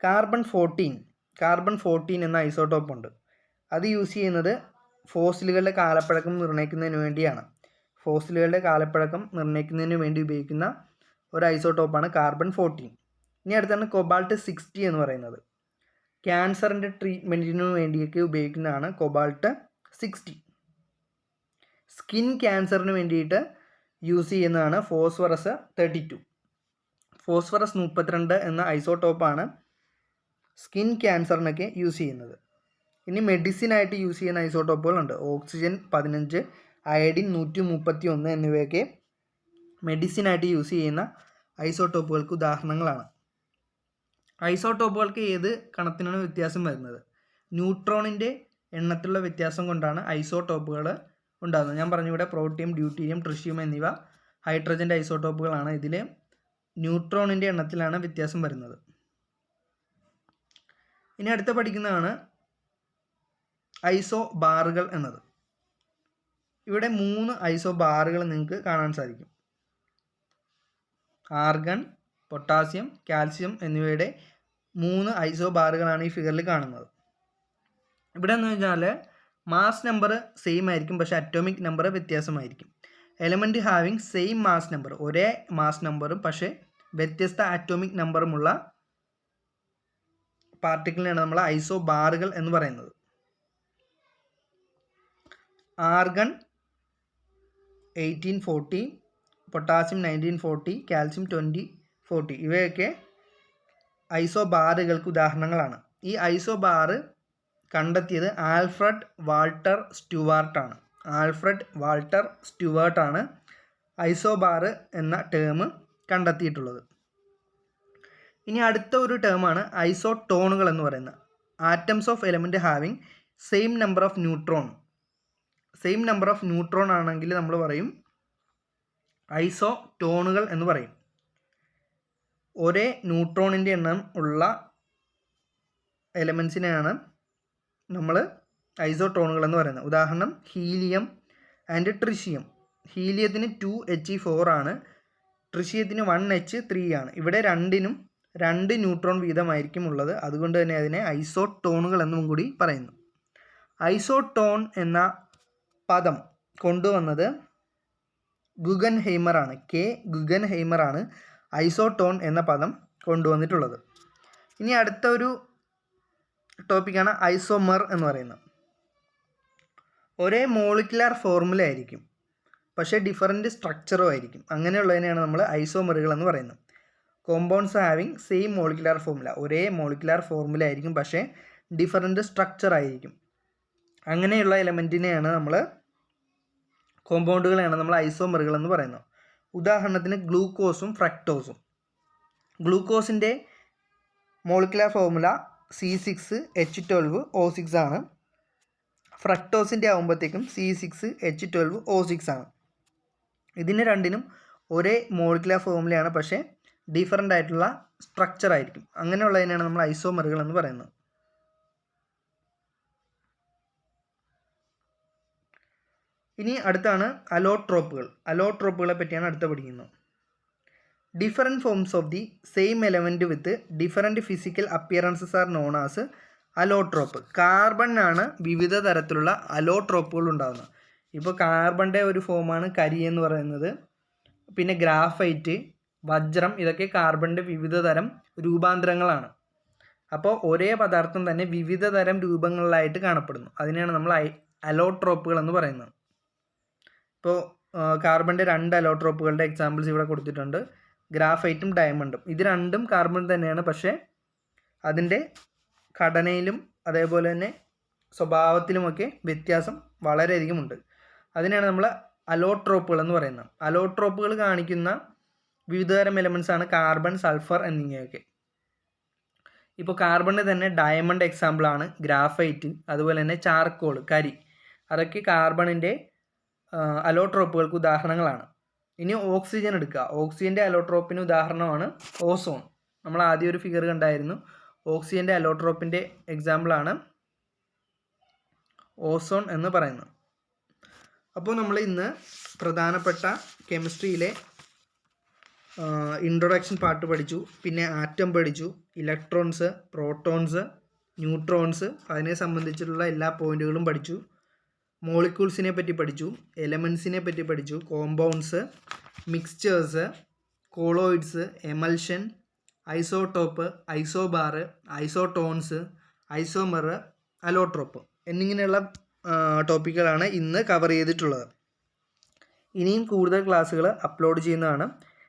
കാർബൺ 14 എന്ന ഐസോടോപ്പ് ഉണ്ട്. അത് യൂസ് ചെയ്യുന്നത് ഫോസിലുകളുടെ കാലപ്പഴക്കം നിർണ്ണയിക്കുന്നതിന് വേണ്ടിയാണ്. ഫോസിലുകളുടെ കാലപ്പഴക്കം നിർണ്ണയിക്കുന്നതിന് വേണ്ടി ഉപയോഗിക്കുന്ന ഒരു ഐസോടോപ്പാണ് കാർബൺ 14. ഇനി അടുത്താണ് കൊബാൾട്ട് 60 എന്ന് പറയുന്നത്. ക്യാൻസറിൻ്റെ ട്രീറ്റ്മെൻറ്റിനു വേണ്ടിയൊക്കെ ഉപയോഗിക്കുന്നതാണ് കൊബാൾട്ട് 60. സ്കിൻ ക്യാൻസറിന് വേണ്ടിയിട്ട് യൂസ് ചെയ്യുന്നതാണ് ഫോസ്ഫറസ് 32. ഫോസ്ഫറസ് 32 എന്ന ഐസോടോപ്പാണ് സ്കിൻ ക്യാൻസറിനൊക്കെ യൂസ് ചെയ്യുന്നത്. ഇനി മെഡിസിനായിട്ട് യൂസ് ചെയ്യുന്ന ഐസോടോപ്പുകളുണ്ട്. ഓക്സിജൻ 15, അയഡിൻ 131 എന്നിവയൊക്കെ മെഡിസിനായിട്ട് യൂസ് ചെയ്യുന്ന ഐസോടോപ്പുകൾക്ക് ഉദാഹരണങ്ങളാണ്. ഐസോടോപ്പുകൾക്ക് ഏത് കണത്തിനാണ് വ്യത്യാസം വരുന്നത്? ന്യൂട്രോണിൻ്റെ എണ്ണത്തിലുള്ള വ്യത്യാസം കൊണ്ടാണ് ഐസോടോപ്പുകൾ ഉണ്ടാകുന്നത്. ഞാൻ പറഞ്ഞു ഇവിടെ പ്രോട്ടിയം, ഡ്യൂട്ടീരിയം, ട്രിഷ്യം എന്നിവ ഹൈഡ്രജൻ്റെ ഐസോടോപ്പുകളാണ്. ഇതിൽ ന്യൂട്രോണിൻ്റെ എണ്ണത്തിലാണ് വ്യത്യാസം വരുന്നത്. ഇനി അടുത്ത പഠിക്കുന്നതാണ് ഐസോ ബാറുകൾ എന്നത്. ഇവിടെ 3 ഐസോ ബാറുകൾ നിങ്ങൾക്ക് കാണാൻ സാധിക്കും. ആർഗൺ, പൊട്ടാസ്യം, കാൽസ്യം എന്നിവയുടെ 3 ഐസോ ബാറുകളാണ് ഈ ഫിഗറിൽ കാണുന്നത്. ഇവിടെ എന്ന് വെച്ചാൽ മാസ് നമ്പർ സെയിം ആയിരിക്കും, പക്ഷേ അറ്റോമിക് നമ്പർ വ്യത്യാസമായിരിക്കും. Element having same mass number, ഒരേ മാസ് നമ്പറും പക്ഷേ വ്യത്യസ്ത അറ്റോമിക് നമ്പറുമുള്ള പാർട്ടിക്കിളിനാണ് നമ്മൾ ഐസോ ബാറുകൾ എന്ന് പറയുന്നത്. ആർഗൺ 1840, പൊട്ടാസ്യം 1940, കാൽസ്യം 2040 ഇവയൊക്കെ ഐസോ ബാറുകൾക്ക് ഉദാഹരണങ്ങളാണ്. ഈ ഐസോ ബാറ് കണ്ടെത്തിയത് ആൽഫ്രഡ് വാൾട്ടർ സ്റ്റുവാർട്ടാണ്. ആൽഫ്രഡ് വാൾട്ടർ സ്റ്റുവാർട്ടാണ് ഐസോ ബാറ് എന്ന ടേം കണ്ടെത്തിയിട്ടുള്ളത്. ഇനി അടുത്ത ഒരു ടേമാണ് ഐസോടോണുകൾ എന്ന് പറയുന്നത്. Atoms of element having same number of neutron. Same number of neutron ആണെങ്കിൽ നമ്മൾ പറയും ഐസോടോണുകൾ എന്ന് പറയും. ഒരേ ന്യൂട്രോണിൻ്റെ എണ്ണം ഉള്ള എലമെൻസിനെയാണ് നമ്മൾ ഐസോടോണുകൾ എന്ന് പറയുന്നത്. ഉദാഹരണം ഹീലിയം ആൻഡ് ട്രിഷ്യം. ഹീലിയത്തിന് 2He4 ആണ്, ട്രിഷ്യത്തിന് 1H3 ആണ്. ഇവിടെ രണ്ടിനും 2 ന്യൂട്രോൺ വീതമായിരിക്കും ഉള്ളത്. അതുകൊണ്ട് തന്നെ അതിനെ ഐസോടോണുകൾ എന്നും കൂടി പറയുന്നു. ഐസോടോൺ എന്ന പദം കൊണ്ടുവന്നത് ഗുഗൻഹെയ്മറാണ്. ഗുഗൻഹെയ്മറാണ് ഐസോടോൺ എന്ന പദം കൊണ്ടുവന്നിട്ടുള്ളത്. ഇനി അടുത്ത ഒരു ടോപ്പിക്കാണ് ഐസോമർ എന്ന് പറയുന്നത്. ഒരേ മോളിക്കുലാർ ഫോർമുല ആയിരിക്കും, പക്ഷേ ഡിഫറൻറ്റ് സ്ട്രക്ചറും ആയിരിക്കും. അങ്ങനെയുള്ളതിനെയാണ് നമ്മൾ ഐസോമറുകൾ എന്ന് പറയുന്നത്. Compounds having same molecular formula. ഒരേ മോളിക്കുലാർ ഫോർമുല ആയിരിക്കും, പക്ഷേ ഡിഫറൻറ്റ് സ്ട്രക്ചർ ആയിരിക്കും. അങ്ങനെയുള്ള എലമെൻറ്റിനെയാണ് നമ്മൾ കോമ്പൗണ്ടുകളെയാണ് നമ്മൾ ഐസോമറുകൾ എന്ന് പറയുന്നത്. ഉദാഹരണത്തിന് ഗ്ലൂക്കോസും ഫ്രക്ടോസും. ഗ്ലൂക്കോസിൻ്റെ മോളിക്കുലാർ ഫോർമുല C6H12O6 ആണ്. ഫ്രക്ടോസിൻ്റെ ആകുമ്പോഴത്തേക്കും C6H12O6 ആണ്. ഇതിന് രണ്ടിനും ഒരേ മോളിക്കുലാർ ഫോർമുലയാണ്, പക്ഷേ ഡിഫറൻ്റ് ആയിട്ടുള്ള സ്ട്രക്ചർ ആയിരിക്കും. അങ്ങനെയുള്ളതിനാണ് നമ്മൾ ഐസോമറുകൾ എന്ന് പറയുന്നത്. ഇനി അടുത്താണ് അലോട്രോപ്പുകൾ. അലോട്രോപ്പുകളെ പറ്റിയാണ് അടുത്ത പഠിക്കുന്നത്. Different forms of the same element with different physical appearances are known as allotrope. കാർബണിനാണ് വിവിധ തരത്തിലുള്ള അലോട്രോപ്പുകൾ ഉണ്ടാകുന്നത്. ഇപ്പോൾ കാർബണിൻ്റെ ഒരു ഫോമാണ് കരി എന്ന് പറയുന്നത്. പിന്നെ ഗ്രാഫൈറ്റ്, വജ്രം, ഇതൊക്കെ കാർബണിൻ്റെ വിവിധ തരം രൂപാന്തരങ്ങളാണ്. അപ്പോൾ ഒരേ പദാർത്ഥം തന്നെ വിവിധ തരം രൂപങ്ങളിലായിട്ട് കാണപ്പെടുന്നു. അതിനെയാണ് നമ്മൾ അലോട്രോപ്പുകൾ എന്ന് പറയുന്നത്. ഇപ്പോൾ കാർബണിൻ്റെ 2 അലോട്രോപ്പുകളുടെ എക്സാമ്പിൾസ് ഇവിടെ കൊടുത്തിട്ടുണ്ട്. ഗ്രാഫൈറ്റും ഡയമണ്ടും. ഇത് രണ്ടും കാർബൺ തന്നെയാണ്, പക്ഷേ അതിൻ്റെ ഘടനയിലും അതേപോലെ തന്നെ സ്വഭാവത്തിലുമൊക്കെ വ്യത്യാസം വളരെയധികമുണ്ട്. അതിനാണ് നമ്മൾ അലോട്രോപ്പുകൾ എന്ന് പറയുന്നത്. അലോട്രോപ്പുകൾ കാണിക്കുന്ന വിവിധതരം എലമെൻസാണ് കാർബൺ, സൾഫർ എന്നിവയൊക്കെ. ഇപ്പോൾ കാർബണിന് തന്നെ ഡയമണ്ട് എക്സാമ്പിളാണ്, ഗ്രാഫൈറ്റ്, അതുപോലെ തന്നെ ചാർക്കോൾ, കരി. അതൊക്കെ കാർബണിൻ്റെ അലോട്രോപ്പുകൾക്ക് ഉദാഹരണങ്ങളാണ്. ഇനി ഓക്സിജൻ എടുക്കുക. ഓക്സിജൻ്റെ അലോട്രോപ്പിന് ഉദാഹരണമാണ് ഓസോൺ. നമ്മൾ ആദ്യം ഒരു ഫിഗർ കണ്ടായിരുന്നു. ഓക്സിജൻ്റെ അലോട്രോപ്പിൻ്റെ എക്സാമ്പിളാണ് ഓസോൺ എന്ന് പറയുന്നത്. അപ്പോൾ നമ്മൾ ഇന്ന് പ്രധാനപ്പെട്ട കെമിസ്ട്രിയിലെ ഇൻട്രൊഡക്ഷൻ പാർട്ട് പഠിച്ചു. പിന്നെ ആറ്റം പഠിച്ചു, ഇലക്ട്രോൺസ്, പ്രോട്ടോൺസ്, ന്യൂട്രോൺസ്, അതിനെ സംബന്ധിച്ചിട്ടുള്ള എല്ലാ പോയിന്റുകളും പഠിച്ചു. മോളിക്യൂൾസിനെ പറ്റി പഠിച്ചു, എലമെൻസിനെ പറ്റി പഠിച്ചു, compounds, mixtures, colloids, emulsion, isotope, isobar, isotones, isomer, allotrope എന്നിങ്ങനെയുള്ള ടോപ്പിക്കുകളാണ് ഇന്ന് കവർ ചെയ്തിട്ടുള്ളത്. ഇനിയും കൂടുതൽ ക്ലാസ്സുകൾ അപ്ലോഡ് ചെയ്യുന്നതാണ്.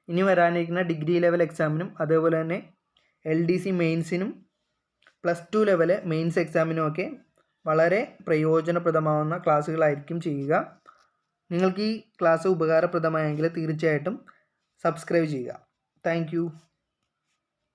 ഇനി വരാനിരിക്കുന്ന ഡിഗ്രി ലെവൽ എക്സാമിനും അതേപോലെ തന്നെ LDC മെയിൻസിനും +2 ലെവൽ മെയിൻസ് എക്സാമിനും ഒക്കെ വളരെ പ്രയോജനപ്രദമാവുന്ന ക്ലാസ്സുകളായിരിക്കും ചെയ്യുക. നിങ്ങൾക്ക് ഈ ക്ലാസ് ഉപകാരപ്രദമായെങ്കിൽ തീർച്ചയായിട്ടും സബ്സ്ക്രൈബ് ചെയ്യുക. താങ്ക്